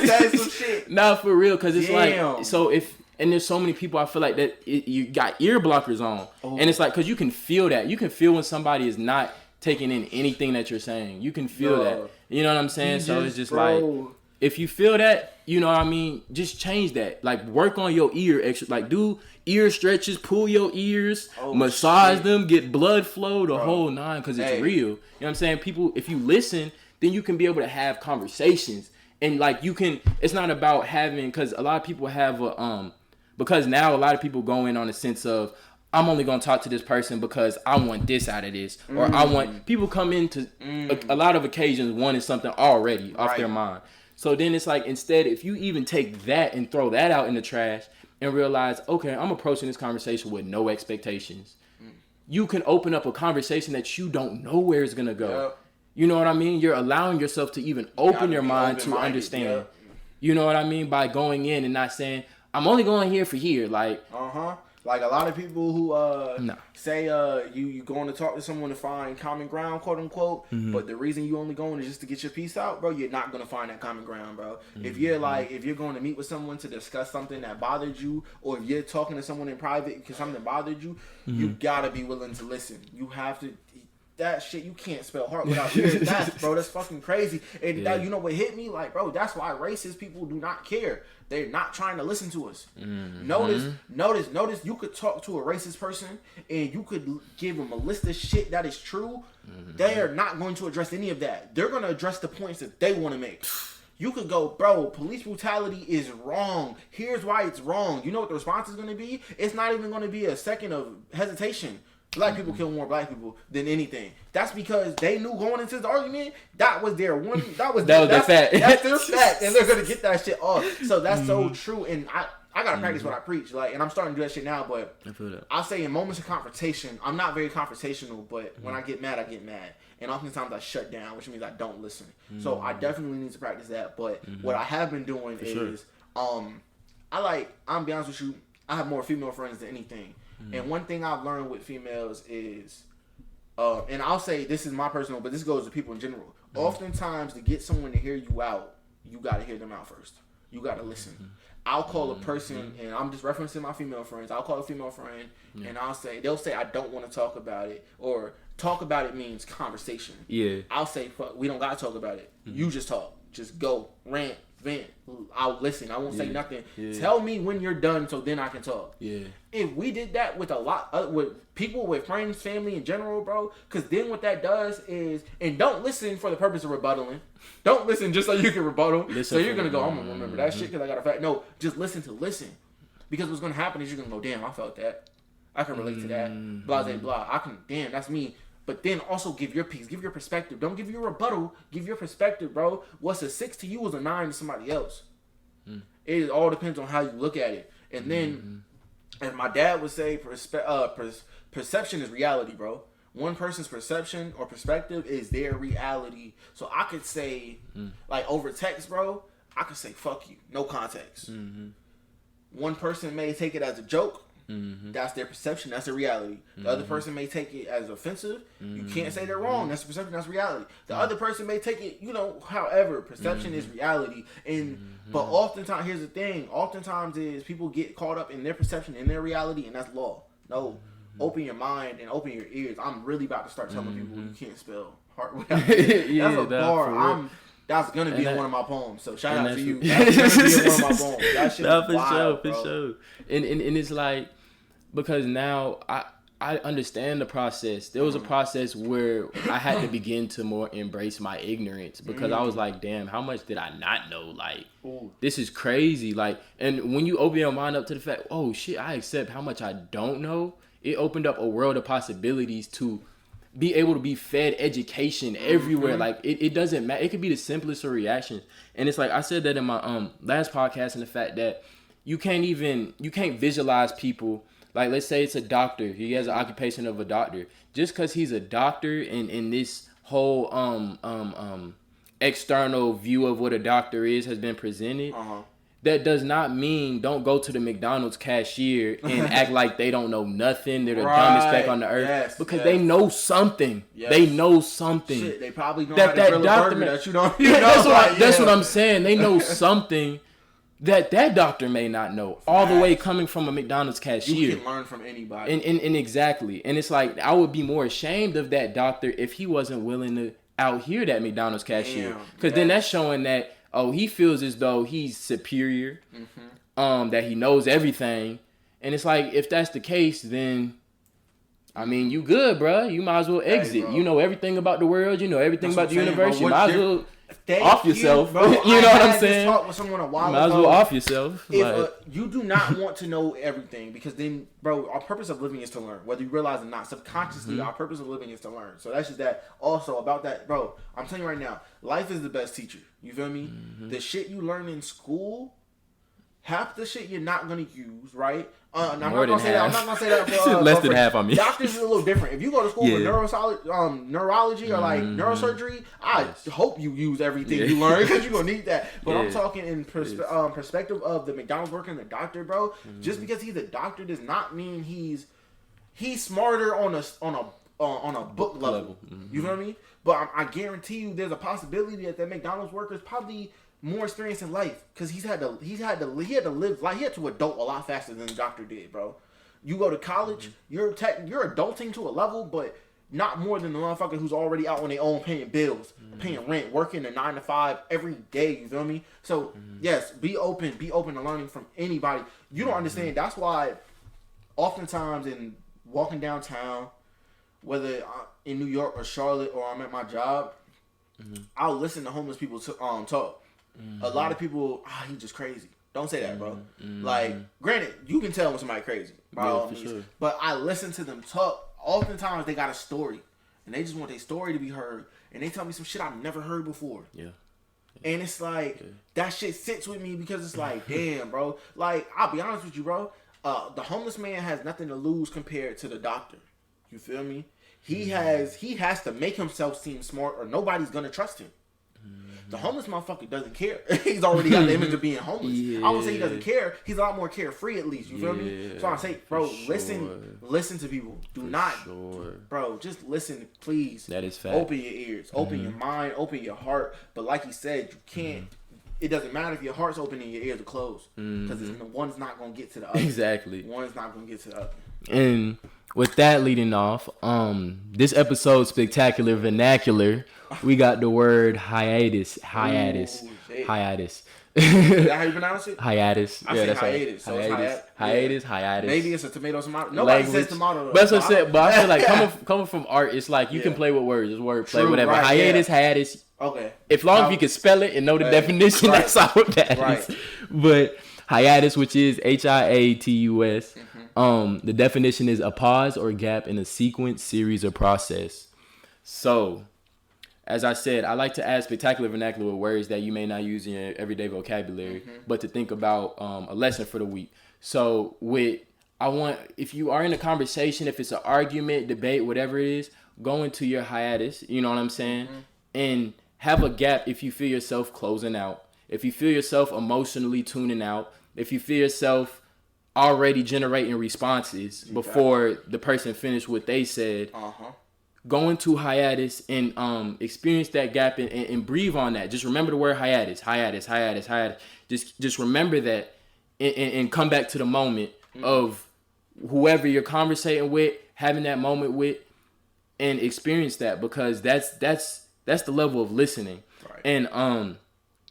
said some shit. Nah, for real, because it's like, so and there's so many people, I feel like that you got ear blockers on. And it's like, because you can feel that. You can feel when somebody is not taking in anything that you're saying. You can feel that. You know what I'm saying? So it's just like, if you feel that, you know what I mean, just change that. Like, work on your ear extra. Like, do ear stretches, pull your ears, massage them, get blood flow, the whole nine, because it's real. You know what I'm saying? People, if you listen, then you can be able to have conversations. And, like, you can, it's not about having, because a lot of people have because now a lot of people go in on a sense of, I'm only going to talk to this person because I want this out of this. Or I want, people come into a lot of occasions wanting something already off their mind. So then it's like, instead, if you even take that and throw that out in the trash and realize, okay, I'm approaching this conversation with no expectations. You can open up a conversation that you don't know where it's going to go. You know what I mean? You're allowing yourself to even open your mind to understand. Yeah. You know what I mean? By going in and not saying, I'm only going here for here. Like, Like a lot of people who say you going to talk to someone to find common ground, quote unquote, but the reason you only going is just to get your piece out, bro. You're not gonna find that common ground, bro. If you're going to meet with someone to discuss something that bothered you, or if you're talking to someone in private because something bothered you, you gotta be willing to listen. You have to. That shit, you can't spell heart without hearing that, bro. That's fucking crazy. And that, you know what hit me? Like, bro, that's why racist people do not care. They're not trying to listen to us. Notice. You could talk to a racist person and you could give them a list of shit that is true. They are not going to address any of that. They're going to address the points that they want to make. You could go, bro, police brutality is wrong. Here's why it's wrong. You know what the response is going to be? It's not even going to be a second of hesitation. Black people kill more black people than anything. That's because they knew going into the argument that was their one. That's their fact. That's their fact, and they're gonna get that shit off. So that's so true. And I gotta practice what I preach. Like, and I'm starting to do that shit now. But I'll say in moments of confrontation, I'm not very confrontational. But when I get mad, I get mad, and oftentimes I shut down, which means I don't listen. So I definitely need to practice that. But what I have been doing is, I'm be honest with you, I have more female friends than anything. And one thing I've learned with females is, and I'll say this is my personal, but this goes to people in general. Oftentimes, to get someone to hear you out, you got to hear them out first. You got to listen. I'll call a person, and I'm just referencing my female friends. I'll call a female friend, and they'll say, I don't want to talk about it, or talk about it means conversation. Yeah. I'll say, fuck, we don't got to talk about it. You just talk. Just go, rant, vent. I'll listen. I won't say nothing. Tell me when you're done so then I can talk. If we did that with a lot with people, with friends, family in general, bro, because then what that does is, and don't listen for the purpose of rebuttaling. Don't listen just so you can rebuttal. So you're going to go, I'm going to remember that shit because I got a fact. No, just listen to listen. Because what's going to happen is you're going to go, damn, I felt that. I can relate to that. Blah, blah, blah. damn, that's me. But then also give your piece, give your perspective. Don't give your rebuttal. Give your perspective, bro. What's a 6 to you is a 9 to somebody else. It all depends on how you look at it. And then, as my dad would say, perception is reality, bro. One person's perception or perspective is their reality. So I could say, like over text, bro, I could say, fuck you. No context. One person may take it as a joke. That's their perception. That's their reality. The other person may take it as offensive. You can't say they're wrong. That's perception. That's reality. The other person may take it, however. Perception is reality. But oftentimes, here's the thing. Oftentimes is people get caught up in their perception, in their reality, and that's law. No. Open your mind and open your ears. I'm really about to start telling people you can't spell heart without it. That's a bar. That's gonna be in one of my poems. So shout out to you. That's gonna be in one of my poems. That shit is wild, for sure. And it's like, because now I understand the process. There was a process where I had to begin to more embrace my ignorance, because I was like, damn, how much did I not know? Like, this is crazy. Like, and when you open your mind up to the fact, oh shit, I accept how much I don't know, it opened up a world of possibilities to be able to be fed education everywhere. Like, it doesn't matter. It could be the simplest of reactions. And it's like, I said that in my last podcast, and the fact that you can't visualize people. Like, let's say it's a doctor. He has an occupation of a doctor. Just because he's a doctor and in this whole external view of what a doctor has been presented, that does not mean don't go to the McDonald's cashier and act like they don't know nothing. They're the dumbest speck on the earth. Because they know something. They know something. Shit, they probably know how to grill a burger that you don't know. That's what I'm saying. They know something that doctor may not know, all the way coming from a McDonald's cashier. You can learn from anybody. And exactly. And it's like, I would be more ashamed of that doctor if he wasn't willing to out hear that McDonald's cashier. Because then that's showing that, he feels as though he's superior, that he knows everything. And it's like, if that's the case, then, I mean, you good, bro. You might as well exit. You know everything about the world. You know everything about the universe. You might as well off yourself. Bro. You know what I'm saying? Talk with someone a while ago. Might as well off yourself. If you do not want to know everything, because then, bro, our purpose of living is to learn, whether you realize it or not. Subconsciously, our purpose of living is to learn. So that's just that. Also about that, bro. I'm telling you right now, life is the best teacher. You feel me? The shit you learn in school half the shit you're not gonna use, right? I'm not gonna say that for less than half. I mean, doctors is a little different. If you go to school for neurology or like neurosurgery, I hope you use everything you learn because you're gonna need that. But I'm talking in perspective of the McDonald's worker and the doctor, bro. Just because he's a doctor does not mean he's smarter on a book level. You know what I mean? But I guarantee you, there's a possibility that McDonald's worker is probably more experience in life because he had to live like he had to adult a lot faster than the doctor did, bro. You go to college, you're adulting to a level, but not more than the motherfucker who's already out on their own paying bills, paying rent, working a 9 to 5 every day. You feel me? So yes, be open to learning from anybody. You don't understand. That's why, oftentimes in walking downtown, whether in New York or Charlotte or I'm at my job, I'll listen to homeless people talk. A lot of people, he's just crazy. Don't say that, bro. Like, granted, you can tell when somebody crazy, by all means. Sure. But I listen to them talk. Oftentimes, they got a story, and they just want their story to be heard. And they tell me some shit I've never heard before. Yeah. And it's like, that shit sits with me because it's like, damn, bro. Like, I'll be honest with you, bro. The homeless man has nothing to lose compared to the doctor. You feel me? He has to make himself seem smart or nobody's going to trust him. The homeless motherfucker doesn't care. He's already got the image of being homeless. I would say he doesn't care. He's a lot more carefree at least. You feel me? So I say, bro, listen to people. Do not, bro, just listen, please. That is fact. Open your ears, open your mind, open your heart. But like you said, you can't. It doesn't matter if your heart's open and your ears are closed because one's not gonna get to the other. Exactly. One's not gonna get to the other. And with that leading off, this episode's spectacular vernacular. We got the word hiatus. Is that how you pronounce it? Hiatus. I say hiatus. So it's hiatus. Maybe it's a tomato. Nobody says tomato. That's what I said. But I feel like coming from art, it's like you can play with words. It's wordplay, whatever. Right, hiatus. Okay. If long as you can spell it and know the definition, that's all that is. But hiatus, which is hiatus. The definition is a pause or gap in a sequence, series, or process. So, as I said, I like to add spectacular vernacular with words that you may not use in your everyday vocabulary, but to think about a lesson for the week. So, if you are in a conversation, if it's an argument, debate, whatever it is, go into your hiatus, you know what I'm saying? And have a gap if you feel yourself closing out. If you feel yourself emotionally tuning out. If you feel yourself already generating responses before the person finished what they said. Go into hiatus and experience that gap and breathe on that. Just remember the word hiatus. Just remember that and come back to the moment of whoever you're conversating with, having that moment with, and experience that because that's the level of listening. Right. And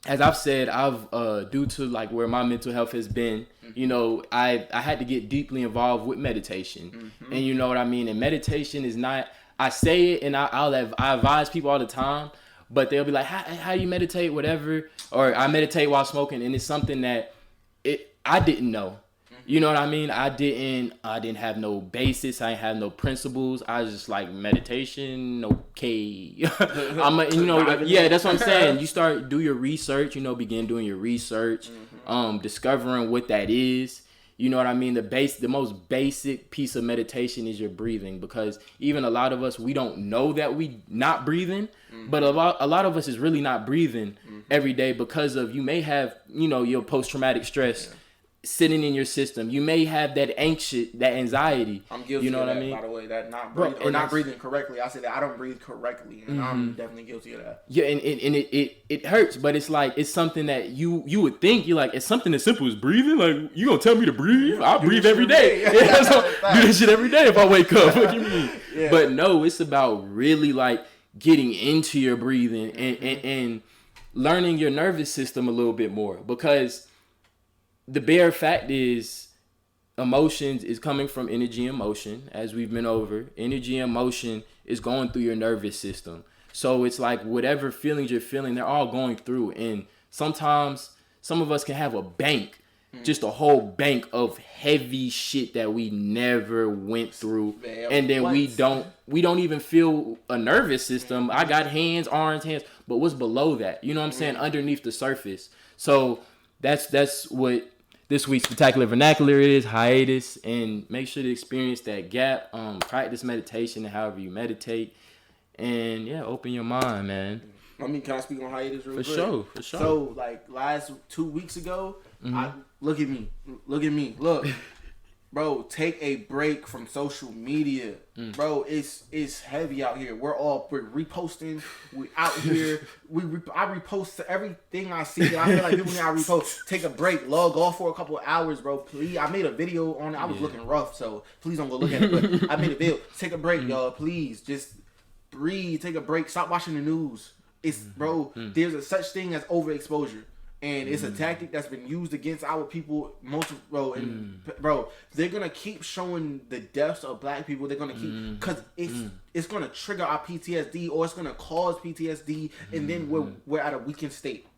as I've said, I've due to like where my mental health has been, you know, I had to get deeply involved with meditation, and you know what I mean. And meditation is not. I say it and I advise people all the time, but they'll be like, how you meditate, whatever, or I meditate while smoking, and it's something that I didn't know. You know what I mean? I didn't have no basis. I didn't have no principles. I was just like meditation, okay. That's what I'm saying. You do your research, begin doing your research, discovering what that is. You know what I mean? The most basic piece of meditation is your breathing, because even a lot of us, we don't know that we not breathing, but a lot of us is really not breathing every day because of, you may have, your post-traumatic stress sitting in your system. You may have that anxiety. I'm guilty of that, by the way, that not breathing correctly. I say that I don't breathe correctly, and I'm definitely guilty of that. Yeah, and it hurts, but it's like, it's something that you would think, you're like, it's something as simple as breathing. Like, you gonna tell me to breathe? I breathe every day. Do this shit every day if I wake up. What you mean? Yeah. But no, it's about really like getting into your breathing and learning your nervous system a little bit more, because the bare fact is, emotions is coming from energy and motion, as we've been over. Energy and motion is going through your nervous system. So it's like whatever feelings you're feeling, they're all going through. And sometimes some of us can have a bank, just a whole bank of heavy shit that we never went through. And then we don't even feel a nervous system. I got hands, arms, hands, but what's below that? You know what I'm saying? Underneath the surface. So that's what this week's Spectacular Vernacular is hiatus, and make sure to experience that gap. Practice meditation and however you meditate, and yeah, open your mind, man. Can I speak on hiatus real quick? For sure. So, like, last 2 weeks ago, look at me. Bro, take a break from social media. Bro, it's heavy out here. We're reposting. We out here. I repost everything I see. I feel like people need to repost. Take a break. Log off for a couple of hours, bro. Please. I made a video on it. I was looking rough, so please don't go look at it. But I made a video. Take a break, y'all. Please. Just breathe. Take a break. Stop watching the news. There's a such thing as overexposure. And it's a tactic that's been used against our people, they're gonna keep showing the deaths of black people. They're gonna keep, cause it's gonna trigger our PTSD, or it's gonna cause PTSD, and then we're at a weakened state.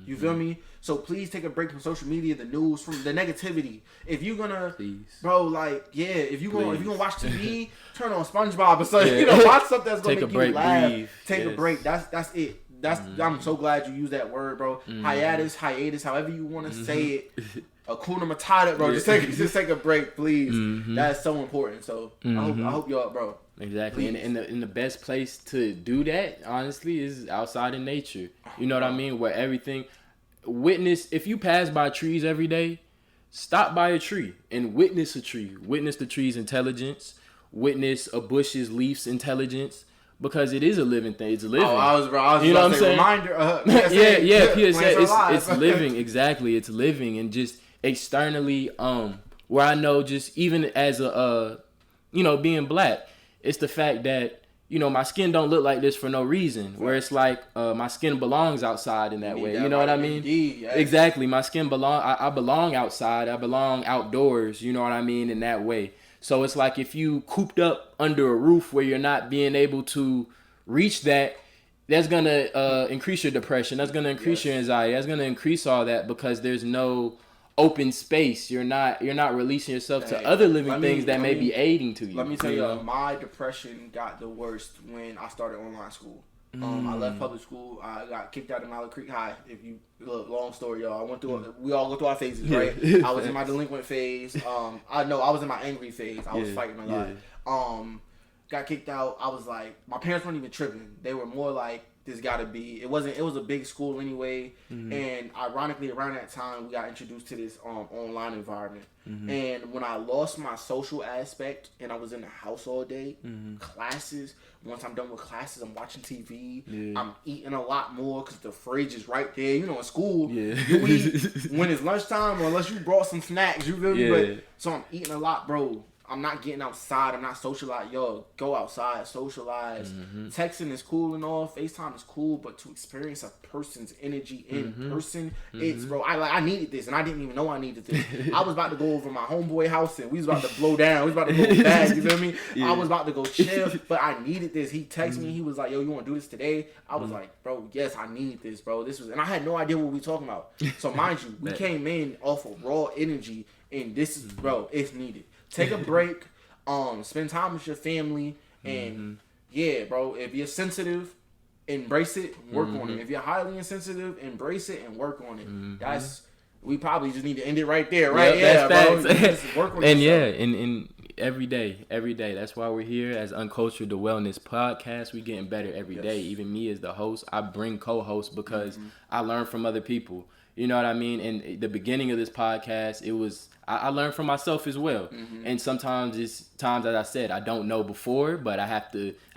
You feel me? So please take a break from social media, the news, from the negativity. If you're gonna, if you gonna watch TV, turn on SpongeBob or something. Watch something that's gonna make you laugh. Take a break. That's it. I'm so glad you used that word, bro. Hiatus, however you want to say it. Hakuna Matata, bro. Just take a break, please. That's so important. So I hope y'all, bro. Exactly. And the best place to do that, honestly, is outside in nature. You know what I mean? Where everything, if you pass by trees every day, stop by a tree and witness a tree. Witness the tree's intelligence. Witness a bush's leaf's intelligence. Because it is a living thing. It's living. I was you know what I'm saying? Reminder. PSA. It's living. Exactly. It's living. And just externally, where I know just even as being black, it's the fact that, my skin don't look like this for no reason. Where it's like, my skin belongs outside in that way. You know what I mean? Yes. Exactly. My skin I belong outside. I belong outdoors. You know what I mean? In that way. So it's like if you cooped up under a roof where you're not being able to reach that, that's going to increase your depression. That's going to increase your anxiety. That's going to increase all that because there's no open space. You're not releasing yourself to other living things that may be aiding to you. Let me tell you, my depression got the worst when I started online school. I left public school. I got kicked out of Mallard Creek High. If you look, long story, y'all. We all go through our phases, right? I was in my delinquent phase. I was in my angry phase. I was fighting a lot. Got kicked out. I was like, my parents weren't even tripping. They were more like, this gotta be. It was a big school anyway. And ironically, around that time, we got introduced to this online environment. And when I lost my social aspect and I was in the house all day, classes. Once I'm done with classes, I'm watching TV. I'm eating a lot more because the fridge is right there. In school, you eat when it's lunchtime, or unless you brought some snacks. You feel me? But so I'm eating a lot, bro. I'm not getting outside. I'm not socializing. Yo, go outside, socialize. Texting is cool and all. FaceTime is cool, but to experience a person's energy in person, it's, bro. I needed this, and I didn't even know I needed this. I was about to go over my homeboy house, and we was about to blow down. We was about to go bad. You feel me? I was about to go chill, but I needed this. He texted me. He was like, "Yo, you want to do this today?" I was like, "Bro, yes, I need this, bro." And I had no idea what we were talking about. So mind you, we came in off of raw energy, and this is, bro, it's needed. Take a break, spend time with your family, and bro, if you're sensitive, embrace it, work on it. If you're highly insensitive, embrace it and work on it. We probably just need to end it right there, right? That's bro. Just work on and yourself. and every day. That's why we're here as Uncltured, the wellness podcast. We getting better every day. Even me as the host, I bring co-hosts because I learn from other people. You know what I mean? And the beginning of this podcast, it was, I learned from myself as well. And sometimes it's times, as I said, I don't know before, but I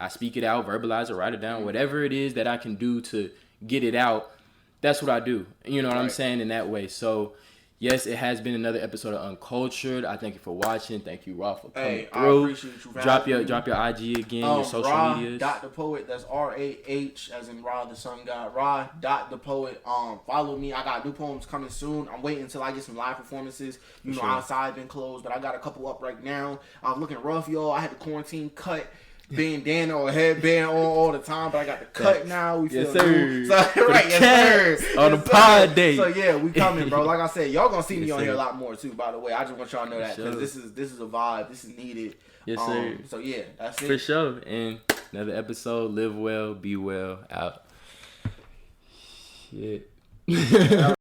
speak it out, verbalize it, write it down, whatever it is that I can do to get it out. That's what I do. You know what I'm saying? In that way. So, yes, it has been another episode of Uncltured. I thank you for watching. Thank you, Raw, for coming through. I appreciate you. Drop your IG again, your social medias. Ra.thepoet. That's RAH as in Ra the Sun God. Ra.thepoet. Follow me. I got new poems coming soon. I'm waiting until I get some live performances. Outside been closed, but I got a couple up right now. I was looking rough, y'all. I had the quarantine cut. Bandana or headband on all the time, but I got the cut now. We feel good. So, yes, sir. On the pod day. So yeah, we coming, bro. Like I said, y'all gonna see me on here a lot more too. By the way, I just want y'all to know that because this is a vibe. This is needed. Yes, sir. So yeah, that's it for sure. And another episode. Live well, be well. Out. Shit.